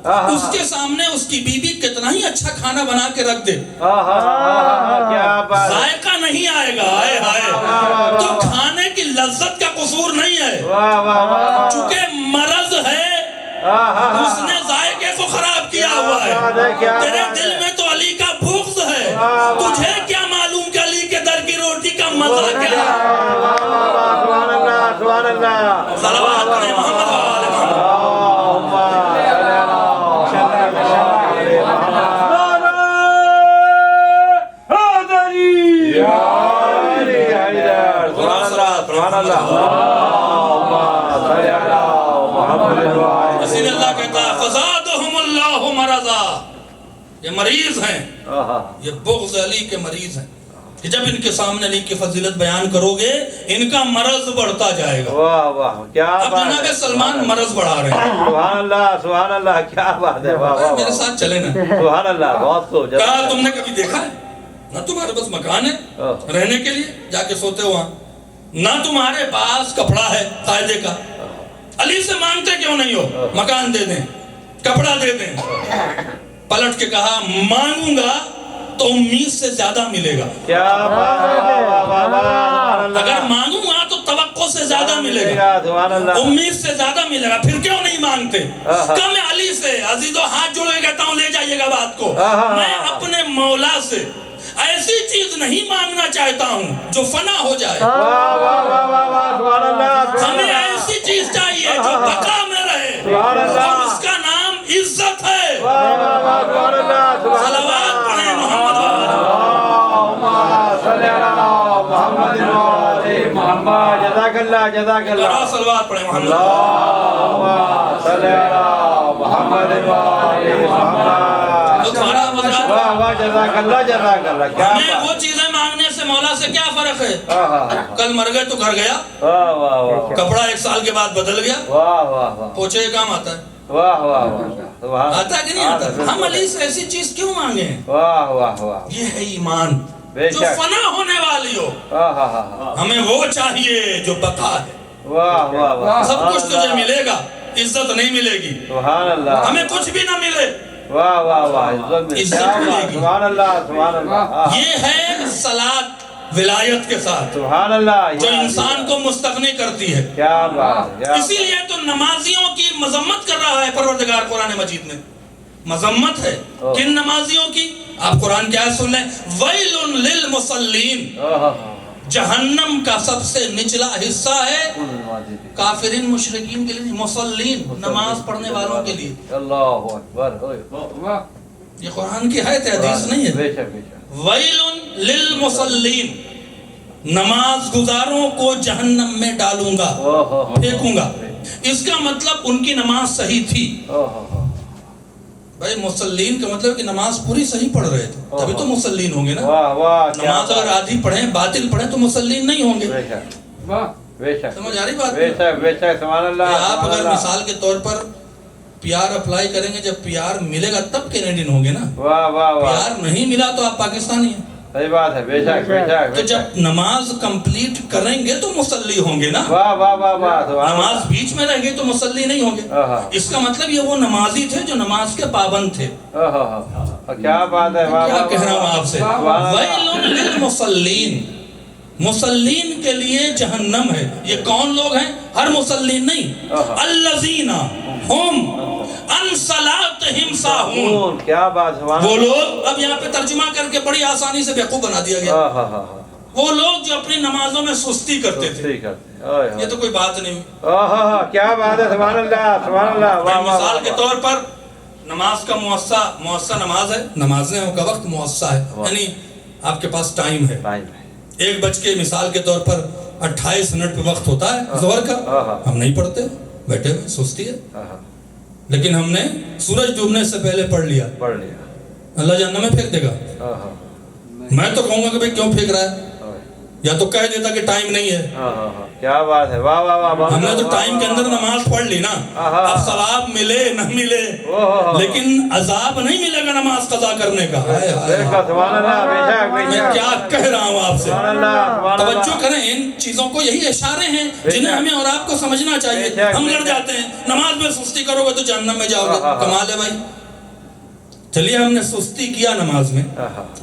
اس کے سامنے اس کی بیوی کتنا ہی اچھا کھانا بنا کے رکھ دے، ذائقہ نہیں آئے گا. آئے ہائے. تو کھانے کی لذت کا قصور نہیں ہے، چونکہ مرض ہے اس نے ذائقے کو خراب کیا ہوا ہے. تیرے دل میں تو علی کا بغض ہے، تجھے کیا معلوم کہ علی کے در کی روٹی کا مزہ کیا ہے. صلوات پڑھیں محمد و آل محمد. اسی اللہ کہتا ہے فزادہم اللہ مرضا. یہ مریض ہیں، یہ بغض علی کے مریض ہیں کہ جب ان کے سامنے علی کی فضیلت بیان کرو گے ان کا مرض بڑھتا جائے گا. واہ واہ کیا اب جناب سلمان مرض بڑھا رہے ہیں. سبحان اللہ سبحان اللہ. کیا بات ہے. واہ واہ میرے ساتھ چلے نا. سبحان اللہ. بہت خوب. کہا تم نے کبھی دیکھا ہے نہ تمہارے پاس مکان ہے رہنے کے لیے جا کے سوتے ہو وہاں، نہ تمہارے پاس کپڑا ہے قاعدے کا، علی سے مانگتے کیوں نہیں ہو مکان دے دیں، کپڑا دے دیں. پلٹ کے کہا مانگوں گا تو امید سے زیادہ ملے گا. کیا اگر مانگوں گا تو توقع سے زیادہ ملے گا، امید سے زیادہ ملے گا. پھر کیوں نہیں مانگتے؟ کہ میں علی سے عزیزو ہاتھ جوڑے کہتا ہوں لے جائیے گا بات کو. میں اپنے مولا سے ایسی چیز نہیں مانگنا چاہتا ہوں جو فنا ہو جائے. ہمیں ایسی چیز چاہیے جو بقا میں رہے اور اس کا نام عزت ہے. واہ جزاک اللہ جزاک اللہ صلوات پڑھیں محمد اللہم صلی علی محمد و آل محمد واہ واہ جزاک اللہ کیا ہمیں وہ چیزیں مانگنے سے مولا سے کیا فرق ہے؟ کل مر گئے تو گھر گیا، واہ واہ واہ کپڑا 1 سال کے بعد بدل گیا، واہ واہ واہ پوچھے کام آتا ہے، واہ واہ واہ آتا ہے کہ نہیں آتا؟ ہم علی سے ایسی چیز کیوں مانگے ہیں؟ واہ واہ واہ یہ ہے ایمان بے جو شک فنا ہونے والی ہو، ہمیں وہ چاہیے جو بقا ہے۔ واہ واہ واہ سب کچھ تجھے ملے گا، عزت نہیں ملے گی، سبحان اللہ ہمیں کچھ بھی نہ ملے، واہ واہ واہ عزت میں عزت ملے گی۔ سبحان اللہ یہ ہے صلات ولایت کے ساتھ سبحان اللہ جو انسان کو مستغنی کرتی ہے۔ کیا بات ہے اسی لیے تو نمازیوں کی مذمت کر رہا ہے پروردگار قرآن مجید میں، مذمت ہے کن نمازیوں کی؟ آپ قرآن کیا سن لیں، وَيْلٌ لِّلْمُصَلِّينَ، جہنم کا سب سے نچلا حصہ ہے کافرین مشرکین کے لیے، مصلین نماز پڑھنے والوں کے لیے۔ اللہ اکبر یہ قرآن کی آیت ہے، حدیث نہیں ہے۔ بے شک بے شک وَيْلٌ لِّلْمُصَلِّينَ، نماز گزاروں کو جہنم میں ڈالوں گا، پھینکوں گا۔ اس کا مطلب ان کی نماز صحیح تھی۔ بھائی مصلین کا مطلب کہ نماز پوری صحیح پڑھ رہے تھے، تبھی تو مصلین ہوں گے نا۔ واہ واہ نماز اگر آدھی پڑھیں باطل پڑھیں تو مصلین نہیں ہوں گے۔ بے شک بے شک سمجھ آ رہی بات؟ بے شک بے شک سبحان اللہ آپ اگر مثال کے طور پر پی آر اپلائی کریں گے، جب پی آر ملے گا تب کینیڈین ہوں گے نا۔ واہ واہ پی واہ آر نہیں ملا تو آپ پاکستانی ہیں۔ صحیح بات ہے بے شک بے شک تو جب نماز کمپلیٹ کریں گے تو مصلی ہوں گے نا۔ واہ واہ واہ واہ سبحان نماز بیچ میں رہ گئی تو مصلی نہیں ہوں گے۔ اس کا مطلب یہ وہ نمازی تھے جو نماز کے پابند تھے۔ کیا بات ہے واہ کیا کہہ رہا ہوں آپ سے، وَيْلٌ لِّلْمُصَلِّينَ، مصلین کے لیے جہنم ہے۔ یہ کون لوگ ہیں؟ ہر مصلین نہیں، الذین ہم عن صلاتہم ساہون، کیا بات سبحان وہ لوگ، اب یہاں پہ ترجمہ کر کے بڑی آسانی سے بیوقوف بنا دیا گیا، وہ لوگ جو اپنی نمازوں میں سستی کرتے تھے۔ یہ تو کوئی بات نہیں ہوئی۔ کیا بات ہے سبحان اللہ سبحان اللہ واہ واہ مثال کے طور پر نماز کا مؤسسہ نماز ہے، نمازیں کا وقت مؤسسہ ہے، یعنی آپ کے پاس ٹائم ہے، 1 مثال کے طور پر 28 منٹ پہ وقت ہوتا ہے ظہر کا، ہم نہیں پڑھتے، بیٹھے ہوئے سستی ہے، لیکن ہم نے سورج ڈوبنے سے پہلے پڑھ لیا، اللہ جہنم میں پھینک دے گا۔ میں تو کہوں گا کہ بھئی کیوں پھینک رہا ہے، یا تو کہہ دیتا کہ ٹائم نہیں ہے۔ کیا بات ہے واہ واہ واہ ہم نے تو ٹائم کے اندر نماز پڑھ لی نا، اب ثواب ملے نہ ملے، لیکن عذاب نہیں ملے گا نماز قضا کرنے کا۔ سبحان اللہ بے شک بے میں شک کیا کہہ رہا ہوں آپ سے، سبحان اللہ توجہ کریں، ان چیزوں کو، یہی اشارے ہیں جنہیں ہمیں اور آپ کو سمجھنا چاہیے۔ ہم لڑ جاتے ہیں، نماز میں سستی کرو گے تو جہنم میں جاؤ گے، کمال ہے بھائی۔ چلیے ہم نے سستی کیا نماز میں،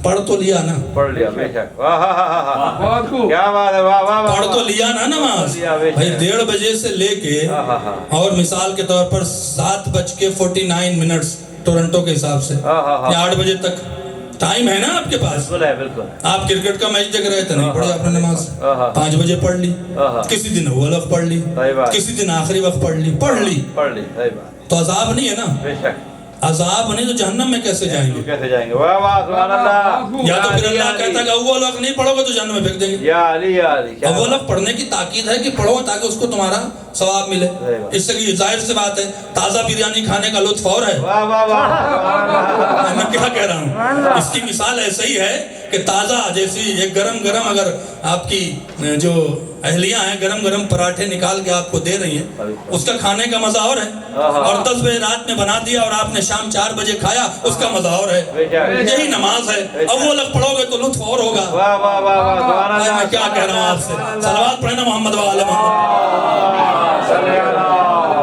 پڑھ تو لیا نا، پڑھ لیا بے شک کیا بات ہے واہ واہ پڑھ تو لیا نا نماز بھائی۔ 1:30 بجے سے لے کے اور مثال کے طور پر 7:49 ٹورنٹو کے حساب سے یا 8 بجے تک ٹائم ہے نا آپ کے پاس۔ بالکل آپ کرکٹ کا میچ دیکھ رہے تھے، نہیں پڑھی آپ نے نماز، 5 بجے پڑھ لی، کسی دن اول وقت پڑھ لی، کسی دن آخری وقت پڑھ لی، پڑھ لی صحیح بات تو عذاب نہیں ہے نا، بے شک عذاب نہیں تو جہنم میں کیسے جائیں گے؟ کیسے جائیں گے واہ واہ سبحان اللہ یا تو پھر اللہ کہتا ہے کہ اول وقت نہیں پڑھو گے تو جہنم میں پھینک دیں گے۔ یا علی یا علی اول وقت پڑھنے کی تاکید ہے کہ پڑھو تاکہ اس کو تمہارا ثواب ملے۔ اس سے کہ ظاہر سی بات ہے تازہ بریانی کھانے کا لطف اور ہے۔ واہ واہ واہ میں کیا کہہ رہا ہوں، اس کی مثال ایسے ہی ہے کہ تازہ جیسی ایک گرم اگر آپ کی جو اہلیاں ہیں گرم پراٹھے نکال کے آپ کو دے رہی ہیں، اس کا کھانے کا مزہ اور ہے، اور 10 بجے رات میں بنا دیا اور آپ نے شام 4 بجے کھایا، اس کا مزہ اور ہے۔ یہی نماز ہے، اب وہ لوگ پڑھو گے تو لطف اور ہوگا۔ واہ واہ واہ سبحان اللہ میں کیا کہہ رہا ہوں آپ سے، صلوات پڑھنا محمد و آل محمد۔ صلی اللہ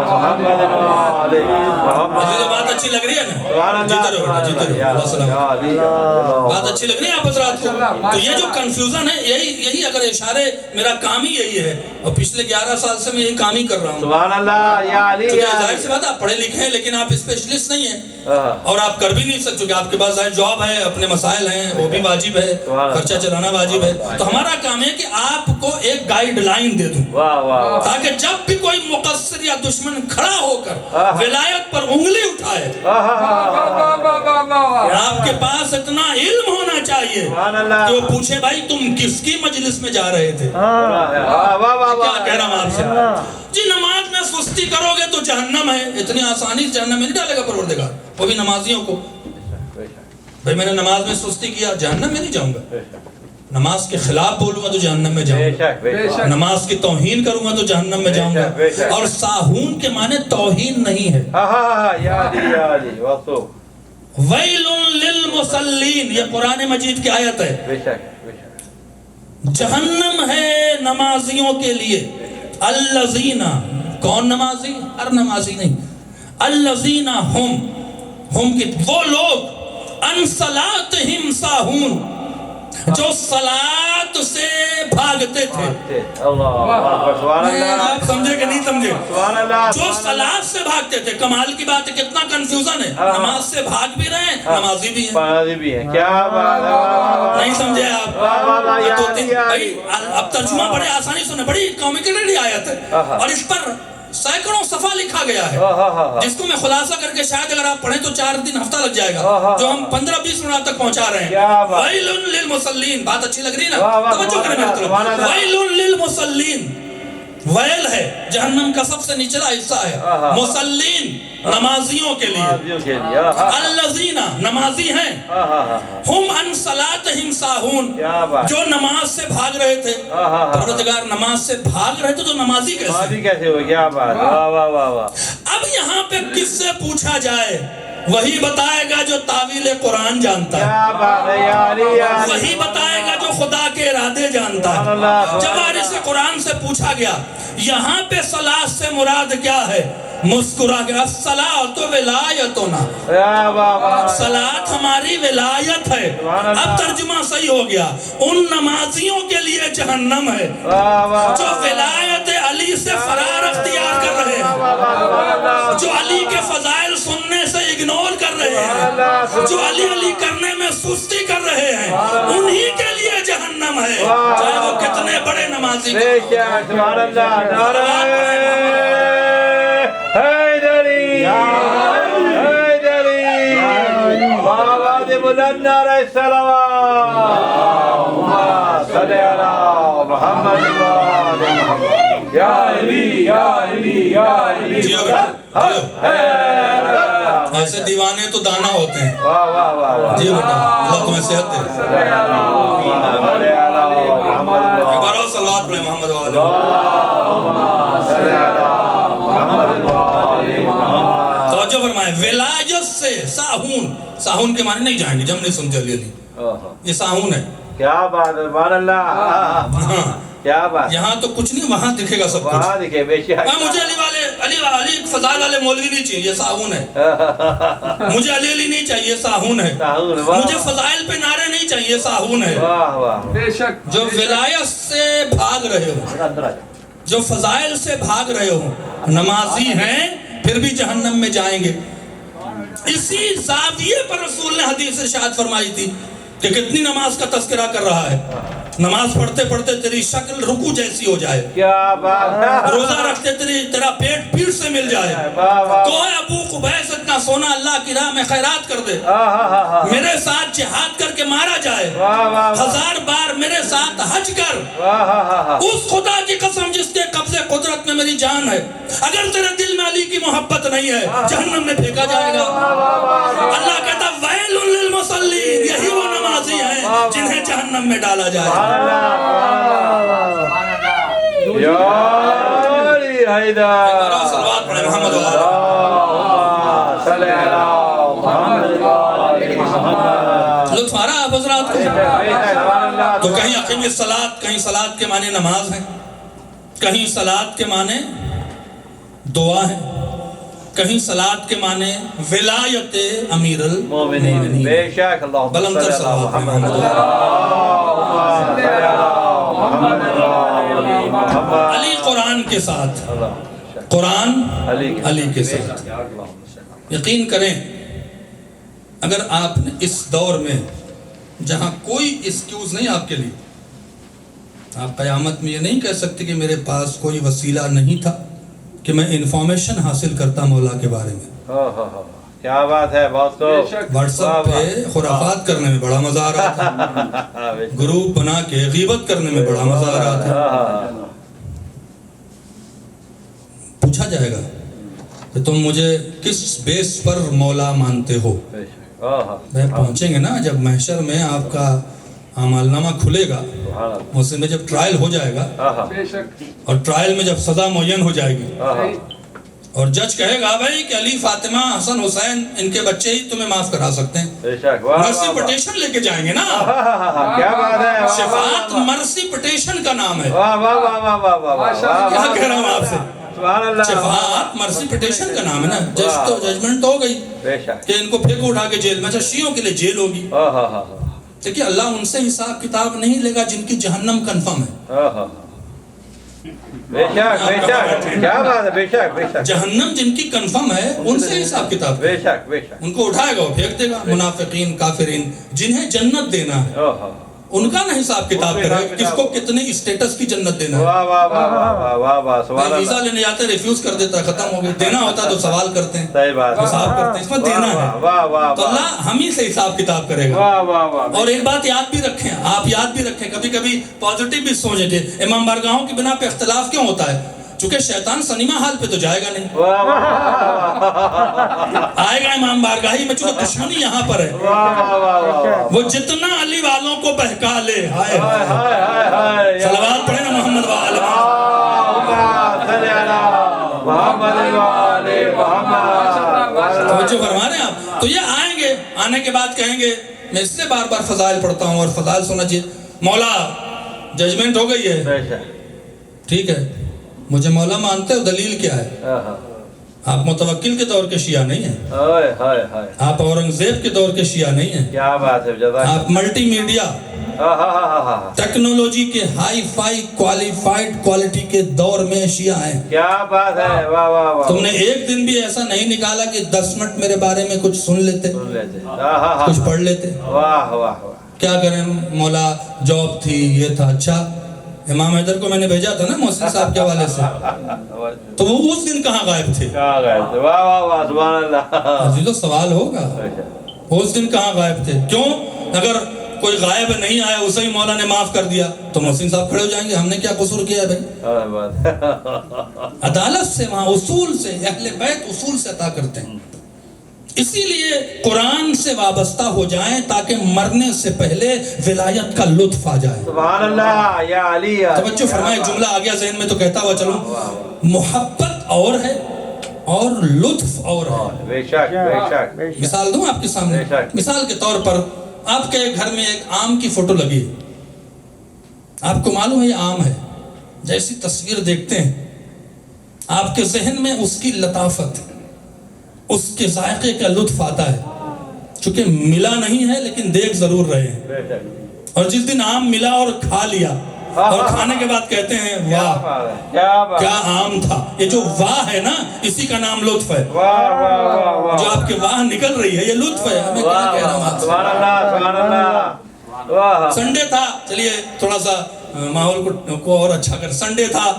محمد علیہ مجھے تو بات اچھی لگ رہی ہے نا، جیتے رہو جیتے رہو، اللہ سلام۔ بات اچھی لگ رہی ہے آپ حضرات کو؟ تو یہ جو کنفیوژن ہے، یہی اگر اشارے، میرا کام ہی یہی ہے، اور پچھلے 11 سال سے میں یہی کام ہی کر رہا ہوں۔ سبحان اللہ یا علی کیونکہ ظاہر سی بات ہے آپ پڑھے لکھے ہیں لیکن آپ اسپیشلسٹ نہیں ہیں، اور آپ کر بھی نہیں سکتے کہ آپ کے پاس جاب ہے، اپنے مسائل ہیں، وہ بھی واجب ہے، خرچہ چلانا واجب ہے۔ تو ہمارا کام ہے کہ آپ کو ایک گائیڈ لائن دے دوں، تاکہ جب بھی کوئی مقصر یا دشمن کھڑا ہو کر ولایت پر انگلی اٹھائے آپ کے پاس اتنا علم ہونا چاہیے کہ وہ پوچھے بھائی تم کس کی مجلس میں جا رہے تھے. کیا کہہ رہا ہوں آپ سے؟ جی نماز میں سستی کرو گے تو جہنم ہے. اتنی آسانی سے جہنم میں نہیں ڈالے گا پروردگار. وہ بھی نمازیوں کو. بھائی میں نے نماز میں سستی کیا جہنم میں نہیں جاؤں گا. نماز کے خلاف بولوں گا تو جہنم میں جاؤں گا. نماز کی توہین کروں گا تو جہنم میں جاؤں گا. اور ساہون کے معنی توہین نہیں ہے. ویل للمصلین، یہ قرآن مجید کی آیت ہے. جہنم ہے نمازیوں کے لیے. الذین، کون نمازی؟ ہر نمازی نہیں. الذین ہم کی وہ لوگ ان صلاتہم ساہون، جو صلاۃ سے بھاگتے تھے. آپ سمجھے کہ نہیں سمجھے؟ جو صلاۃ سے بھاگتے تھے. کمال کی بات ہے، کتنا کنفیوژن ہے. نماز سے بھاگ بھی رہے ہیں، نمازی بھی ہیں. نہیں سمجھے آپ؟ اب ترجمہ بڑے آسانی سنے، بڑی کامیکلی آیت ہے اور اس پر سینکڑوں صفحہ لکھا گیا ہے، جس کو میں خلاصہ کر کے شاید اگر آپ پڑھیں تو 4 دن ہفتہ لگ جائے گا، جو ہم 15-20 منٹ تک پہنچا رہے ہیں. ویل للمصلین، بات اچھی لگ رہی نا؟ توجہ کریں میری طرف. ویل للمصلین، ویل ہے جہنم کا سب سے نچلا حصہ ہے. مصلین، نمازیوں کے لیے. الذین، نمازی ہیں. ہم عن صلاتہم ساہون، جو نماز سے بھاگ رہے تھے. پروردگار نماز سے بھاگ رہے تھے تو نمازی کیسے ہو؟ کیا بات. اب یہاں پہ کس سے پوچھا جائے؟ وہی بتائے گا جو تاویل قرآن جانتا ہے. وہی بتائے گا جو خدا کے ارادے جانتا ہے. جب وارث قرآن سے پوچھا گیا یہاں پہ صلاۃ سے مراد کیا ہے، مسکرا گیا. الصلاۃ ولایتنا، صلاۃ ہماری ولایت ہے. اب ترجمہ صحیح ہو گیا. ان نمازیوں کے لیے جہنم ہے جو ولایت علی سے فرار اختیار کر رہے ہیں، جو علی کے فضائل سننے سے اگنور کر رہے ہیں، جو علی کرنے میں سستی کر رہے ہیں. انہی کے لیے جہنم ہے، چاہے وہ کتنے بڑے نمازی حیدری بابا دی بلند نعرہ السلام. صلی علی محمد یا علی یا علی یا علی. ایسے دیوانے تو دانا ہوتے ہیں. واہ واہ واہ. جی بیٹا، اللہ تمہیں صحت دے. کرو صلوات پڑھیں محمد والے. توجہ فرمائے. ولایت سے ساہون، ساہون کے معنی نہیں جائیں گے، جب نہیں سنتے علی. یہ ساہون ہے. کیا بات ہے، سبحان اللہ. کیا بات. یہاں تو کچھ نہیں، وہاں دکھے گا سب کچھ. وہاں دکھے بے شک. مجھے علی فضائل والے مولوی نہیں چاہیے، ساہون ہے. مجھے علی نہیں چاہیے، ساہون ہے. مجھے فضائل پہ نعرے نہیں چاہیے، ساہون ہے. بے شک. جو ولایت سے بھاگ رہے ہو، جو فضائل سے بھاگ رہے ہو، نمازی ہیں پھر بھی جہنم میں جائیں گے. اسی زاویے پر رسول نے حدیث ارشاد فرمائی تھی کہ کتنی نماز کا تذکرہ کر رہا ہے. نماز پڑھتے پڑھتے تیری شکل رکوع جیسی ہو جائے. کیا بات ہے. روزہ رکھتے تیرا پیٹ پیٹ سے مل جائے. کوہ ابو قبیس اتنا سونا اللہ کی راہ میں خیرات کر دے. میرے ساتھ جہاد کر کے مارا جائے. 1000 بار میرے ساتھ حج کر. اس خدا کی قسم جس کے قبضے قدرت میں میری جان ہے، اگر تیرے دل میں علی کی محبت نہیں ہے، جہنم میں پھینکا جائے گا. اللہ کہتا ویل للمصلین، یہی وہ نمازی ہیں جنہیں جہنم میں ڈالا جائے. یا علی حیدر. صلوات پڑھیں محمد والے. صلی علی محمد. لطف آ رہا آپ حضرات کو؟ تو کہیں اقیم الصلاۃ، کہیں صلاۃ کے معنی نماز ہے، کہیں صلاۃ کے معنی دعا ہے، کہیں صلاۃ کے معنی ولایت امیر المومنین. بے شک. اللہ بلندر صلوات پڑھیں محمد والے. علی قرآن کے ساتھ، قرآن علی کے ساتھ. یقین کریں اگر آپ نے اس دور میں جہاں کوئی ایکسکیوز نہیں آپ کے لیے، آپ قیامت میں یہ نہیں کہہ سکتے کہ میرے پاس کوئی وسیلہ نہیں تھا کہ میں انفارمیشن حاصل کرتا مولا کے بارے میں. کیا بات ہے، بہت کو واٹس ایپ پہ خرافات کرنے میں بڑا مزہ آ رہا تھا، گروپ بنا کے غیبت کرنے میں بڑا مزہ آ رہا تھا۔ پوچھا جائے گا کہ تم مجھے کس بیس پر مولا مانتے ہو؟ میں پہنچیں گے نا جب محشر میں آپ کا اعمال نامہ کھلے گا، اس میں جب ٹرائل ہو جائے گا اور ٹرائل میں جب سزا معین ہو جائے گی اور جج کہے گا بھائی کہ علی، فاطمہ، حسن، حسین ان کے بچے ہی تمہیں معاف کرا سکتے ہیں، مرسی پٹیشن لے کے جائیں گے نا۔ کیا بات ہے، شفاعت مرسی پٹیشن کا نام ہے، واہ واہ واہ واہ واہ واہ، کیا کہہ رہا ہوں آپ سے، سبحان اللہ، شفاعت مرسی پٹیشن کا نام ہے نا۔ جج تو ججمنٹ ہو گئی بے شک، کہ ان کو پھینکو اٹھا کے جیل میں، اچھا شیعوں کے لیے جیل ہوگی، دیکھیے اللہ ان سے حساب کتاب نہیں لے گا جن کی جہنم کنفرم ہے۔ بے شک بے شک، کیا بات ہے، بے شک بے شک، جہنم جن کی کنفرم ہے ان سے حساب کتاب، بے شک بے شک، ان کو اٹھائے گا اور پھینک دے گا۔ منافقین، کافرین جنہیں جنت دینا ہے ان کا نہ حساب کتاب کرے کس کو کتنے اسٹیٹس کی جنت دینا ہے۔ واہ واہ واہ واہ واہ واہ، سبحان ویزا اللہ، لینے جاتے ریفیوز کر دیتا ہے، ختم ہو گیا، دینا ہوتا تو سوال کرتے ہیں، صحیح بات، حساب کرتے ہیں، اس میں دینا ہے واہ واہ تو اللہ ہم ہی سے حساب کتاب کرے گا۔ واہ واہ واہ، اور ایک بات یاد بھی رکھیں، آپ یاد بھی رکھیں، کبھی کبھی پازیٹیو بھی سوچیں کہ امام بارگاہوں کی بنا پہ اختلاف کیوں ہوتا ہے؟ چونکہ شیطان سنیما حال پہ تو جائے گا نہیں، واہ واہ آئے گا امام بارگاہی میں، چونکہ دشمنی یہاں پر ہے، واہ واہ، وہ جتنا علی والوں کو بہکا لے، ہائے ہائے ہائے ہائے ہائے، صلوات پڑھیں نا محمد وآل محمد وآل محمد، توجہ فرما رہے ہیں آپ؟ تو یہ آئیں گے، آنے کے بعد کہیں گے، میں اس لیے بار بار فضائل پڑھتا ہوں اور فضائل سننا چاہیے، مولا ججمنٹ ہو گئی ہے، بے شک، ٹھیک ہے، مجھے مولا مانتے ہو، دلیل کیا ہے؟ آپ متوکل کے دور کے شیعہ نہیں ہیں، ہائے ہائے ہائے، آپ اورنگزیب کے دور کے شیعہ نہیں ہیں، کیا بات ہے، جزاک آپ ملٹی میڈیا ٹیکنالوجی کے ہائی فائی کوالیفائڈ کوالٹی کے دور میں شیعہ ہیں۔ کیا بات ہے، واہ واہ واہ، تم نے ایک دن بھی ایسا نہیں نکالا کہ 10 منٹ میرے بارے میں کچھ سن لیتے، سن لیتے، کچھ پڑھ لیتے؟ واہ واہ واہ، کیا کریں مولا، جاب تھی، یہ تھا۔ اچھا امام حیدر کو میں نے بھیجا تھا نا محسن صاحب کے حوالے سے، تو وہ اس دن کہاں غائب تھے؟ کہاں گئے تھے، واہ واہ واہ، سبحان اللہ، عزیزو سوال ہوگا، اس دن کہاں غائب تھے؟ کیوں؟ اگر کوئی غائب نہیں آیا اسے ہی مولا نے معاف کر دیا تو محسن صاحب کھڑے ہو جائیں گے، ہم نے کیا قصور کیا ہے بھائی؟ عدالت سے، وہاں اصول سے، اہل بیت اصول سے عطا کرتے ہیں، اسی لیے قرآن سے وابستہ ہو جائیں تاکہ مرنے سے پہلے ولایت کا لطف آ جائے۔ سبحان اللہ، یا علی، توجہ فرمائے، جملہ آ گیا ذہن میں تو کہتا ہوا چلوں، محبت اور ہے اور لطف اور ہے۔ بے شک بے شک، مثال دوں آپ کے سامنے، مثال کے طور پر آپ کے گھر میں ایک آم کی فوٹو لگی ہے، آپ کو معلوم ہے یہ آم ہے، جیسی تصویر دیکھتے ہیں آپ کے ذہن میں اس کی لطافت، اس کے ذائقے کا لطف آتا ہے، چونکہ ملا نہیں ہے لیکن دیکھ ضرور رہے ہیں، اور جس دن آم ملا اور کھا لیا اور کھانے کے بعد کہتے ہیں واہ کیا آم تھا، یہ جو واہ ہے نا اسی کا نام لطف ہے، جو آپ کے واہ نکل رہی ہے یہ لطف ہے۔ ہمیں کیا کہہ رہا ہوں آپ سے؟ سبحان اللہ، سبحان اللہ، سنڈے تھا، چلیے تھوڑا سا ماحول کو اور اچھا کر، سنڈے تھا،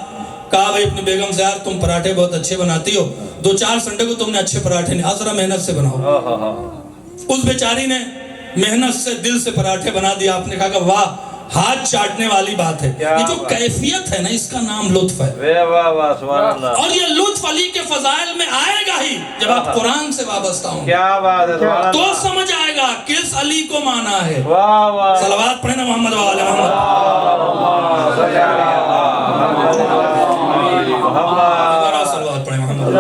کہا بھائی اپنی بیگم سے یار تم پراٹھے بہت اچھے بناتی ہو، 2-4 سنڈے کو تم نے اچھے پراٹھے نہیں، ذرا محنت سے بناؤ۔ اس بیچاری نے محنت سے دل سے پراٹھے بنا دیا، آپ نے کہا کہ واہ، ہاتھ چاٹنے والی بات ہے، یہ جو کیفیت ہے نا اس کا نام لطف ہے، اور یہ لطف علی کے فضائل میں آئے گا ہی جب آپ قرآن سے وابستہ ہوں، کیا بات ہے، تو سمجھ آئے گا کس علی کو مانا ہے۔ واہ واہ، صلوات پڑھیں نا محمد وآل محمد، دوبارہ صلوات پڑھیں محمد۔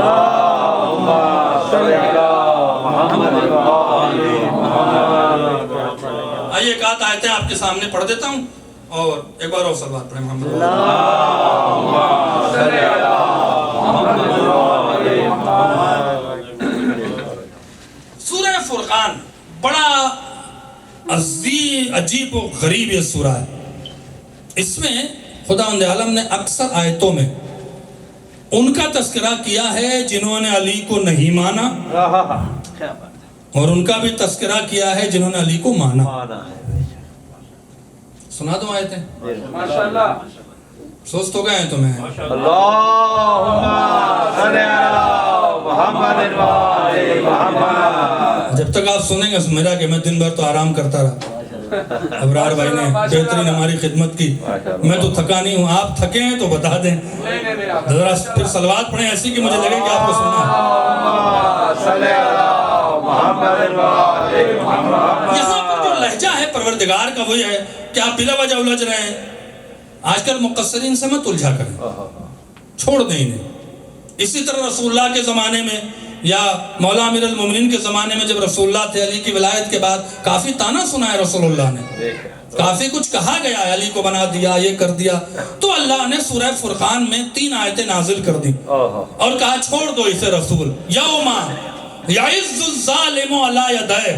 آئیے ایک آیت آیتیں آپ کے سامنے پڑھ دیتا ہوں اور ایک بار اور صلوات پڑھیں محمد۔ سورہ فرقان بڑا عجیب و غریب یہ سورہ ہے، اس میں خداوند عالم نے اکثر آیتوں میں ان کا تذکرہ کیا ہے جنہوں نے علی کو نہیں مانا، اور ان کا بھی تذکرہ کیا ہے جنہوں نے علی کو مانا۔ سنا دوں آیتیں؟ سوچ تو گئے ہیں تمہیں؟ اللہم صلی علی محمد جب تک آپ سنیں گے میرا کہ میں دن بھر تو آرام کرتا رہا. ابرار بھائی نے بہترین ہماری خدمت کی. میں تو تھکا نہیں ہوں, آپ تھکے ہیں تو بتا دیں. ذرا پھر صلوات پڑھیں ایسی کہ مجھے لگے کہ آپ کو سننا. یہاں پر جو لہجہ ہے پروردگار کا وہی ہے کہ آپ بلا وجہ الجھ رہے ہیں. آج کل مقصرین سے مت الجھا کریں, چھوڑ دیں انہیں. اسی طرح رسول اللہ کے زمانے میں یا مولا امیر المومنین کے زمانے میں جب رسول اللہ تھے, علی کی ولایت کے بعد کافی تانا سنا ہے رسول اللہ نے, کافی کچھ کہا گیا ہے, علی کو بنا دیا, یہ کر دیا. تو اللہ نے سورہ فرقان میں 3 آیتیں نازل کر دی اور کہا چھوڑ دو اسے رسول. یوم یعز الظالم علی یدیہ,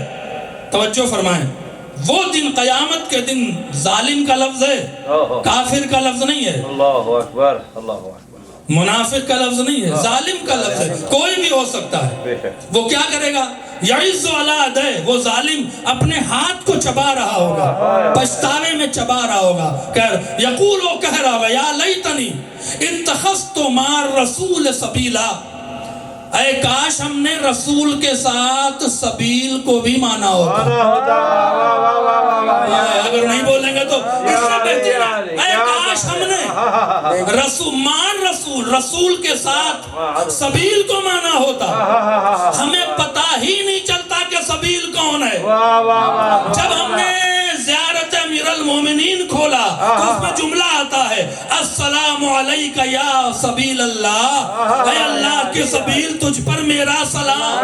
توجہ فرمائیں, وہ دن قیامت کے دن ظالم کا لفظ ہے, کافر کا لفظ نہیں ہے, اللہ اکبر, اللہ اکبر, منافق کا لفظ نہیں ہے, ظالم کا لفظ ہے. کوئی بھی ہو سکتا ہے. وہ کیا کرے گا؟ یعز علی یدیہ, وہ ظالم اپنے ہاتھ کو چبا رہا ہوگا, پچھتاوے میں چبا رہا ہوگا. یقول, وہ کہہ رہا ہوگا, یا لیتنی اتخذت مع الرسول سبیلا, اے کاش ہم نے رسول کے ساتھ سبیل کو بھی مانا ہوتا. اگر نہیں بولیں گے تو اس سے بہتر ہے, اے کاش ہم نے رسول کے ساتھ سبیل کو مانا ہوتا. ہمیں پتہ ہی نہیں چلتا کہ سبیل کون ہے. جب ہم نے زیارت امیر المومنین کھولا تو اس میں جملہ آتا ہے, السلام علیکہ یا سبیل اللہ, اے اللہ کی سبیل تجھ پر میرا سلام.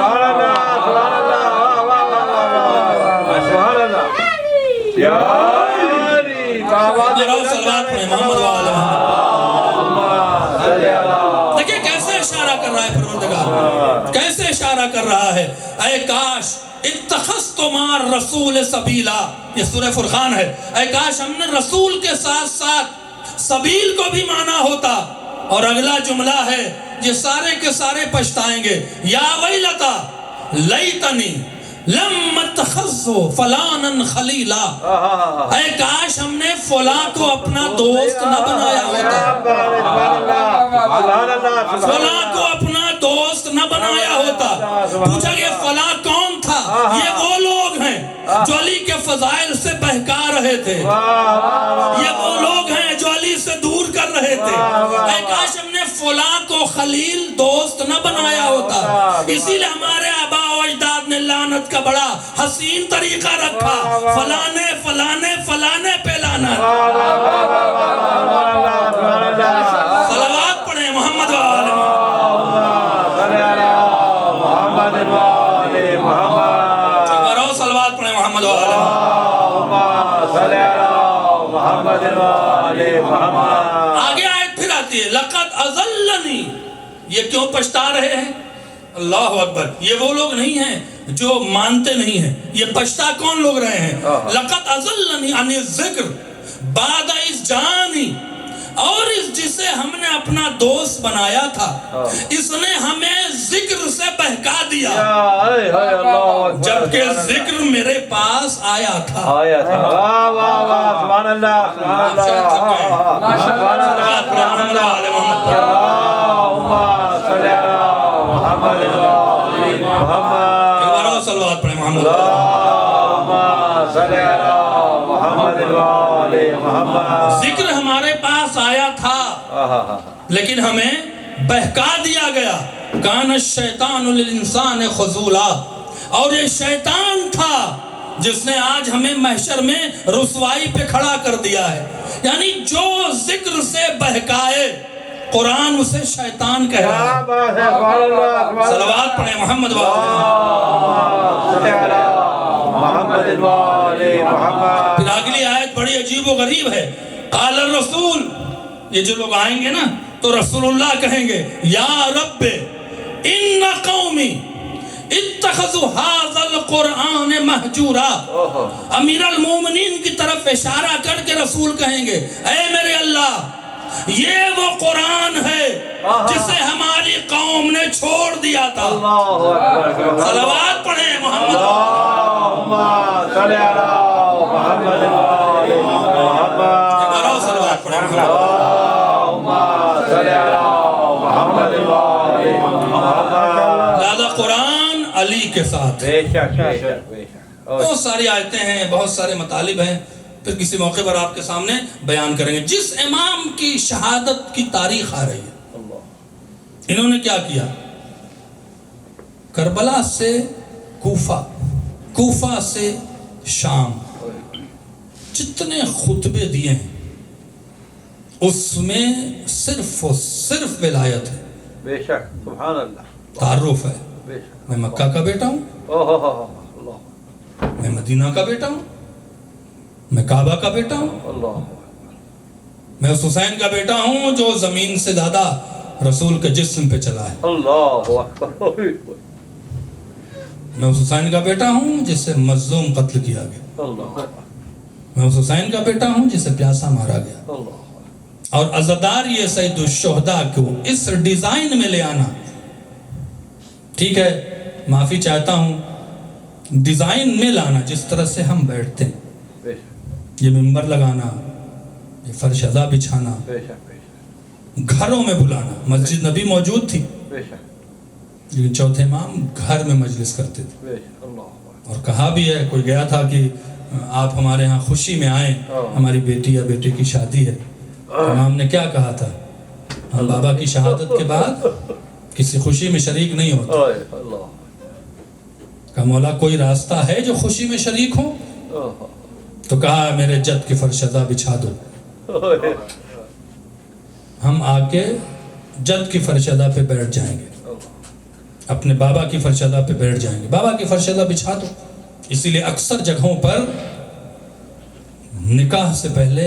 دیکھیں کیسے اشارہ کر رہا ہے پروردگار, کیسے اشارہ کر رہا ہے. اے کاش اتخذت مع الرسول سبیلا, یہ سورہ فرقان ہے. اے کاش ہم نے رسول کے ساتھ ساتھ سبیل کو بھی مانا ہوتا. اور اگلا جملہ ہے, یہ سارے کے سارے پچھتائیں گے, یا ویلتا لیتنی لم اتخذ فلانا خلیلا, اے کاش ہم نے فلاں کو اپنا دوست نہ بنایا ہوتا, فلاں کو اپنا دوست نہ بنایا ہوتا. پوچھا کہ فلاں کون تھا؟ یہ وہ لوگ ہیں جو علی کے فضائل سے بہکا رہے تھے, یہ وہ لوگ ہیں جو علی سے دور کر رہے تھے. اے کاش ہم نے فلاں کو خلیل دوست نہ بنایا ہوتا. اسی لئے ہمارے آبا و اجداد نے لعنت کا بڑا حسین طریقہ رکھا, فلانے فلانے فلانے پہ لعنت. صلوات پڑھیں محمد و آل محمد, چکرو صلوات پڑھیں محمد و آل محمد. آگے آیت پھر آتی ہے, لقد اضلنی, یہ کیوں پچھتا رہے ہیں؟ اللہ اکبر, یہ وہ لوگ نہیں ہیں جو مانتے نہیں ہیں, یہ پچھتا کون لوگ رہے ہیں؟ لقد اضلنی عن الذکر بعد اذ جانی, اور اس جسے ہم نے اپنا دوست بنایا تھا اس نے ہمیں ذکر سے بہکا دیا جبکہ ذکر میرے پاس آیا تھا. سبحان اللہ, صلوات پڑھیں محمد. ذکر ہمارے پاس آیا تھا لیکن ہمیں بہکا دیا گیا. کان الشیطان للانسان خذولا, اور یہ شیطان تھا جس نے آج ہمیں محشر میں رسوائی پہ کھڑا کر دیا ہے. یعنی جو ذکر سے بہکائے قرآن اسے شیطان کہہ رہا ہے. صلوات پڑھیں محمد پھر اگلی آیت بڑی عجیب و غریب ہے. قال الرسول, یہ جو لوگ آئیں گے نا تو رسول اللہ کہیں گے, یا رب ان قومی اتخذوا هذا القرآن مہجورا. امیر المومنین کی طرف اشارہ کر کے رسول کہیں گے, اے میرے اللہ, یہ وہ قرآن ہے جسے ہماری قوم نے چھوڑ دیا تھا. صلوات پڑھیں محمد. صلوات پڑھیں. لہذا قرآن علی کے ساتھ بے شک بے شک بے شک بہت ساری آیتیں ہیں, بہت سارے مطالب ہیں, پھر کسی موقع پر آپ کے سامنے بیان کریں گے. جس امام کی شہادت کی تاریخ آ رہی ہے, اللہ انہوں نے کیا کیا, کربلا سے کوفہ, کوفہ سے شام, جتنے خطبے دیے ہیں اس میں صرف و صرف ولایت ہے, بے شک سبحان اللہ تعارف ہے. بے شک میں مکہ کا بیٹا ہوں, اللہ میں مدینہ کا بیٹا ہوں, میں کعبہ کا بیٹا ہوں, اللہ میں اس حسین کا بیٹا ہوں جو زمین سے زیادہ رسول کے جسم پہ چلا ہے, اللہ اکبر میں اس حسین کا بیٹا ہوں جسے مظلوم قتل کیا گیا, اللہ میں اس حسین کا بیٹا ہوں جسے پیاسا مارا گیا. اللہ اور عزادار یہ سید الشہداء کو اس ڈیزائن میں لے آنا, ٹھیک ہے معافی چاہتا ہوں, ڈیزائن میں لانا جس طرح سے ہم بیٹھتے ہیں, بے شک یہ منبر لگانا, یہ فرشدہ بچھانا, بے شک بے شک گھروں میں بلانا. مسجد نبی موجود تھی بے شک لیکن چوتھے امام گھر میں مجلس کرتے تھے, بے شک اللہ اور کہا بھی ہے, کوئی گیا تھا کہ آپ ہمارے ہاں خوشی میں آئیں, ہماری بیٹی یا بیٹے کی شادی ہے. امام نے کیا کہا تھا, ہم بابا کی شہادت کے بعد کسی خوشی میں شریک نہیں ہوتے. اللہ کہا مولا کوئی راستہ ہے جو خوشی میں شریک ہو, تو کہا میرے جد کی فرشدہ بچھا دو, ہم آ کے جد کی فرشدہ پہ بیٹھ جائیں گے, اپنے بابا کی فرشدہ پہ بیٹھ جائیں گے, بابا کی فرشدہ بچھا دو. اسی لیے اکثر جگہوں پر نکاح سے پہلے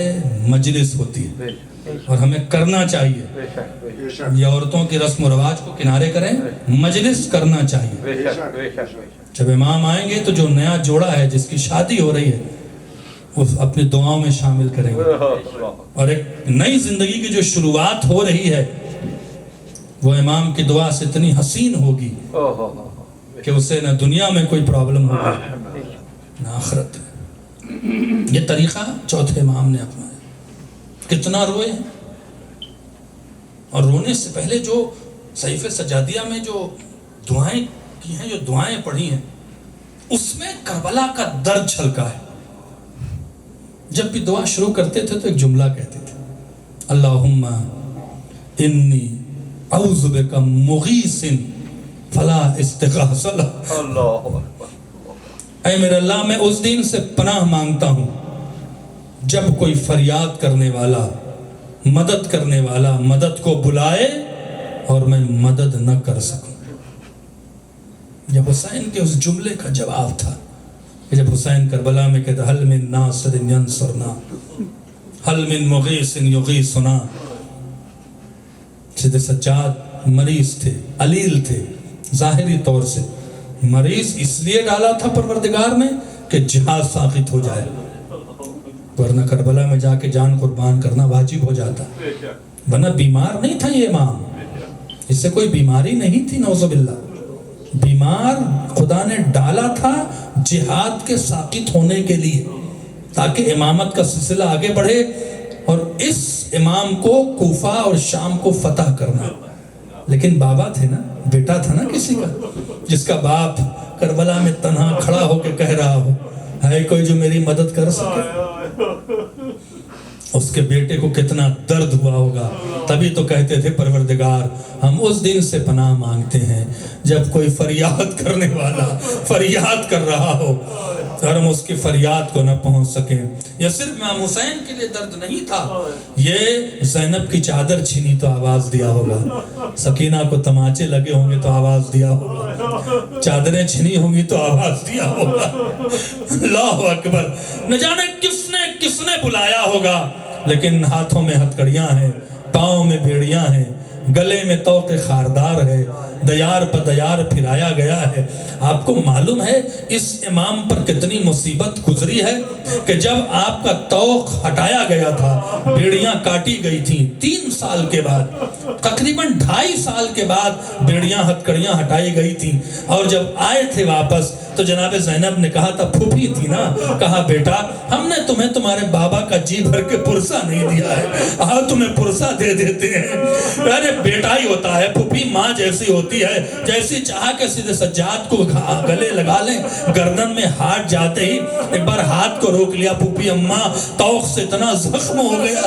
مجلس ہوتی ہے اور ہمیں کرنا چاہیے. بے شک بے شک یہ عورتوں کی رسم و رواج کو کنارے کریں, مجلس کرنا چاہیے. بے شک بے شک بے شک جب امام آئیں گے تو جو نیا جوڑا ہے جس کی شادی ہو رہی ہے وہ اپنی دعاؤں میں شامل کریں گے, اور ایک نئی زندگی کی جو شروعات ہو رہی ہے وہ امام کی دعا سے اتنی حسین ہوگی کہ اسے نہ دنیا میں کوئی پرابلم ہوگی نہ آخرت میں. یہ طریقہ چوتھے امام نے اپنایا. کتنا روئے ہیں, اور رونے سے پہلے جو صحیفہ سجادیہ میں جو دعائیں کی ہیں, جو دعائیں پڑھی ہیں, اس میں کربلا کا درد چھلکا ہے. جب بھی دعا شروع کرتے تھے تو ایک جملہ کہتے تھے, اللہم انی اعوذ بک مغیث فلا استغاث لہ. اللہ اکبر اے میرے اللہ میں اس دن سے پناہ مانگتا ہوں جب کوئی فریاد کرنے والا, مدد کرنے والا مدد کو بلائے اور میں مدد نہ کر سکوں. جب حسین کے اس جملے کا جواب تھا کہ جب حسین کربلا میں کہتا حل من ناصر ینصرنا حل من مغیث یغیثنا. سید سجاد مریض تھے, علیل تھے, ظاہری طور سے مریض اس لیے ڈالا تھا پروردگار نے کہ جہاد ساقط ہو جائے, ورنہ کربلا میں جا کے جان قربان کرنا واجب ہو جاتا. ورنہ بیمار نہیں تھا یہ امام, اس سے کوئی بیماری نہیں تھی نعوذ باللہ. بیمار خدا نے ڈالا تھا جہاد کے ساقط ہونے کے لیے تاکہ امامت کا سلسلہ آگے بڑھے, اور اس امام کو کوفہ اور شام کو فتح کرنا. لیکن بابا تھے نا, بیٹا تھا نا کسی کا, جس کا باپ کربلا میں تنہا کھڑا ہو کے کہہ رہا ہو ہے کوئی جو میری مدد کر سکے. اس کے بیٹے کو کتنا درد ہوا ہوگا. تبھی تو کہتے تھے پروردگار ہم اس دن سے پناہ مانگتے ہیں جب کوئی فریاد کرنے والا فریاد کر رہا ہو اور ہم اس کی فریاد کو نہ پہنچ سکیں. یہ صرف امام حسین کے لیے درد نہیں تھا, یہ زینب کی چادر چھینی تو آواز دیا ہوگا, سکینہ کو تماچے لگے ہوں گے تو آواز دیا ہوگا, چادریں چھینی ہوں گی تو آواز دیا ہوگا. اللہ اکبر. نہ جانے کس نے بلایا ہوگا, لیکن ہاتھوں میں ہتھکڑیاں ہیں, پاؤں میں بھیڑیاں ہیں, گلے میں طوق خاردار ہے, دیار پہ دیار پھرایا گیا ہے. آپ کو معلوم ہے اس امام پر کتنی مصیبت گزری ہے کہ جب آپ کا طوق ہٹایا گیا تھا, بیڑیاں کاٹی گئی تھیں 3 سال کے بعد, تقریباً 2.5 سال کے بعد بیڑیاں ہتھکڑیاں ہٹائی گئی تھیں, اور جب آئے تھے واپس تو جناب زینب نے کہا تھا پھوپھی تھی نا، کہا بیٹا ہم نے تمہیں تمہارے بابا کا جی بھر کے پرسہ نہیں دیا ہے، تمہیں پرسہ دے دیتے ہیں۔ ارے بیٹا ہی ہوتا ہے، پھوپھی ماں جیسی ہوتی ہے، جیسی چاہا کہ سیدھے سجاد کو گلے لگا لیں، گردن میں ہاتھ جاتے ہی ایک بار ہاتھ کو روک لیا، پھوپھی اماں توق سے اتنا زخم ہو گیا،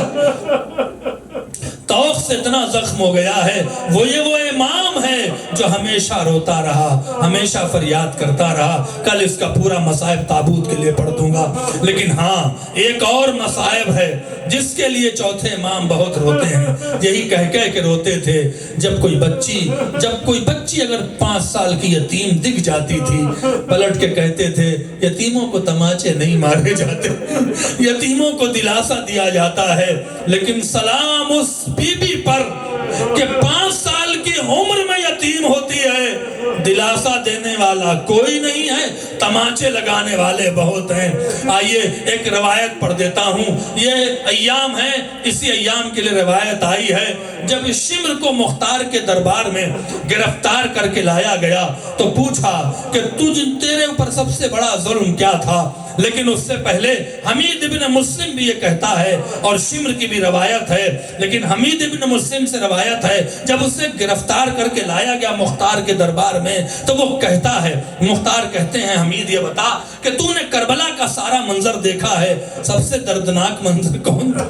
توق سے اتنا زخم ہو گیا ہے، وہ امام ہے جو ہمیشہ روتا رہا، ہمیشہ فریاد کرتا رہا، کل اس کا پورا مصائب تابوت کے لیے پڑھ دوں گا، لیکن ہاں ایک اور مصائب ہے جس کے لیے چوتھے امام بہت روتے ہیں، یہی کہہ کے روتے تھے جب کوئی بچی اگر 5 سال کی یتیم دکھ جاتی تھی، پلٹ کے کہتے تھے یتیموں کو تماچے نہیں مارے جاتے، یتیموں کو دلاسا دیا جاتا ہے، لیکن سلام اس بی بی پر کہ 5 سال کی عمر میں یتیم ہوتی ہے، دلاسا دینے والا کوئی نہیں ہے، تماچے لگانے والے بہت ہیں۔ آئیے ایک روایت پڑھ دیتا ہوں، یہ ایام ہے، اسی ایام کے لیے روایت آئی ہے، جب شمر کو مختار کے دربار میں گرفتار کر کے لایا گیا تو پوچھا کہ تیرے اوپر سب سے بڑا ظلم کیا تھا، لیکن اس سے پہلے حمید ابن مسلم بھی یہ کہتا ہے، اور شمر کی بھی روایت ہے، لیکن حمید ابن مسلم سے روایت ہے جب اسے گرفتار کر کے لایا گیا مختار کے دربار میں تو وہ کہتا ہے، مختار کہتے ہیں حمید یہ بتا کہ تو نے کربلا کا سارا منظر دیکھا ہے، سب سے دردناک منظر کون تھا؟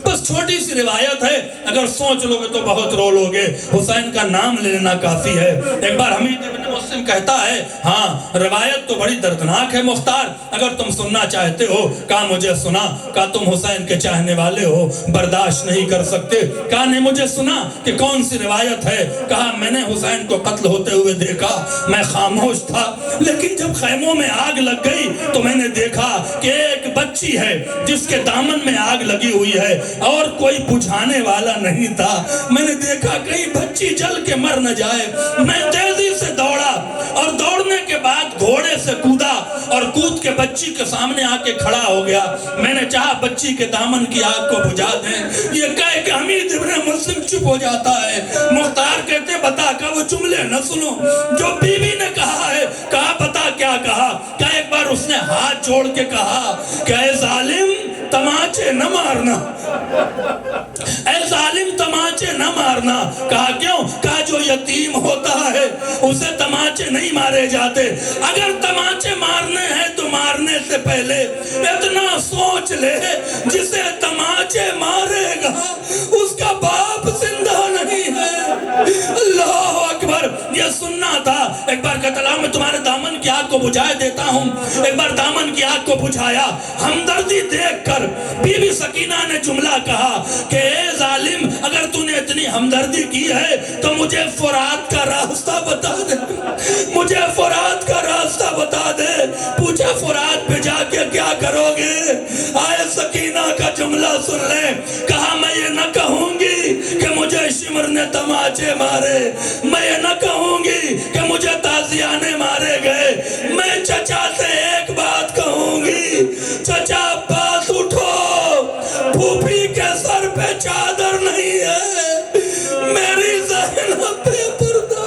بس چھوٹی سی روایت ہے، اگر سوچ لوگے تو بہت رو لوگے، حسین کا نام لینا کافی ہے۔ ایک بار حمید ابن مسلم کہتا ہے ہاں روایت تو بڑی دردناک ہے مختار، اگر تم سننا چاہتے ہو کہا مجھے سنا، کہا تم حسین کے چاہنے والے ہو برداشت نہیں کر سکتے، کہا نے مجھے سنا کہ کون سی روایت ہے، کہا میں نے حسین کو قتل ہوتے ہوئے دیکھا، میں خاموش تھا، لیکن جب خیموں میں آگ لگ گئی تو میں نے دیکھا کہ ایک بچی ہے جس کے دامن میں آگ لگی ہوئی ہے اور کوئی بجھانے والا نہیں تھا، میں نے دیکھا کہیں بچی جل کے مر نہ جائے، میں تیزی سے دوڑا اور دوڑنے کے بعد گھوڑے سے کودا اور کود کے بچی کے سامنے آ کے کھڑا ہو گیا، میں نے چاہا بچی کے دامن کی آگ کو بجھا دیں، یہ کہہ کہ حمید ابن مسلم چپ ہو جاتا ہے۔ مختار کہتے بتا کہ وہ جملے نہ سنو جو بی بی نے کہا ہے، کہا بتا کیا کہا، کہ ایک بار اس نے ہاتھ جوڑ کے کہا کہ اے ظالم تماچے نہ مارنا، اے ظالم تماچے نہ مارنا، کہا کیوں، کہا جو یتیم ہوتا ہے اسے تماچے نہیں مارے جاتے، اگر تماچے مارنے ہیں تو مارنے سے پہلے اتنا سوچ لے جسے تماچے مارے گا اس کا باپ زندہ نہیں ہے۔ اللہ اکبر، یہ سننا تھا۔ ایک بار کہتا میں تمہارے دامن کی آگ کو بجھائے دیتا ہوں، ایک بار دامن کی آگ کو بجھایا، ہمدردی دیکھ کر بی بی سکینہ نے جملہ کہا کہ اے ظالم اگر تو نے اتنی ہمدردی کی ہے تو مجھے فرات کا راستہ بتا دے، مجھے فرات کا راستہ بتا دے۔ پوچھا فرات پہ جا کے کیا کرو گے؟ آئے سکینہ کا جملہ سن لیں، کہا میں یہ نہ کہوں گی کہ مجھے شمر نے تماچے مارے، میں یہ نہ کہوں گی کہ مجھے تازیانے مارے گئے، میں چچا سے ایک بات کہوں گی، چچا بات اٹھو، پھوپھی کے سر پہ چادر نہیں ہے، میری زینب پہ پردہ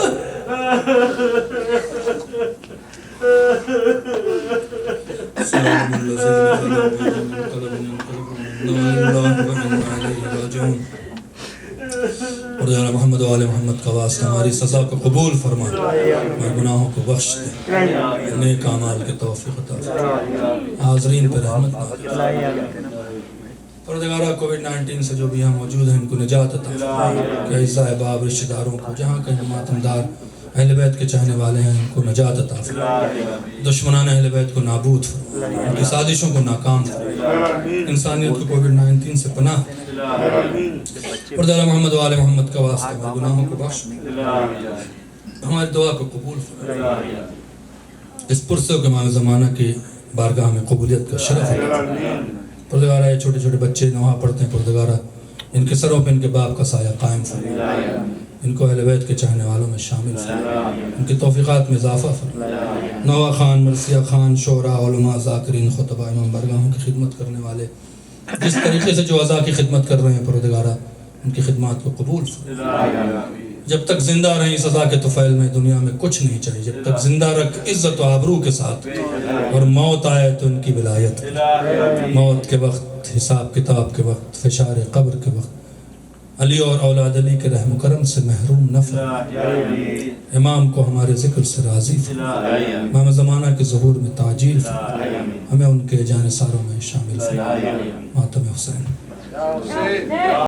اور جناب محمد و آل محمد کا واسطہ ہماری سزا کو قبول فرما، ہمارے گناہوں کو بخش دے، نیک اعمال کے توفیق عطا فرما، حاضرین پر رحمت نازل۔ پروردگارہ کووڈ-19 سے جو بھی یہاں موجود ہیں ان کو نجات عطا فرما، کہ اعزاء احباب رشتہ داروں کو جہاں کہیں ماتمدار اہل بیت کے چاہنے والے ہیں ان کو نجات عطا فرما، دشمنان اہل بیت کو نابود فرما، ان کی سازشوں کو ناکام فرما، انسانیت کو کووڈ-19 سے پناہ پردہ محمد و آل محمد کا واسطہ ہمارے گناہوں کو بخش، ہماری دعا کو قبول فرما، اس پرسوں کے ماہ زمانہ کی بارگاہ میں قبولیت کا شرف ہے۔ پردگارہ یہ چھوٹے چھوٹے بچے نوحہ پڑھتے ہیں، پردگارہ ان کے سروں پہ ان کے باپ کا سایہ قائم فرما، ان کو اہل بیت کے چاہنے والوں میں شامل فرما، ان کی توفیقات میں اضافہ فرما۔ نوحہ خان، مرثیہ خان، شعراء، علماء، ذاکرین، خطباء، امام بارگاہوں کی خدمت کرنے والے جس طریقے سے جو عزا کی خدمت کر رہے ہیں پروردگارہ ان کی خدمات کو قبول فرما، جب تک زندہ رہیں سزا کے طفیل میں دنیا میں کچھ نہیں چاہیے، جب تک زندہ رکھ عزت و آبرو کے ساتھ، اور موت آئے تو ان کی ولایت، موت کے وقت، حساب کتاب کے وقت، فشار قبر کے وقت علی اور اولاد علی کے رحم و کرم سے محروم نہ فرمائے، امام کو ہمارے ذکر سے راضی فرمائے، امام زمانہ کے ظہور میں تعجیل فرمائے، ہمیں ان کے جانثاروں میں شامل فرمائے، ماتم حسین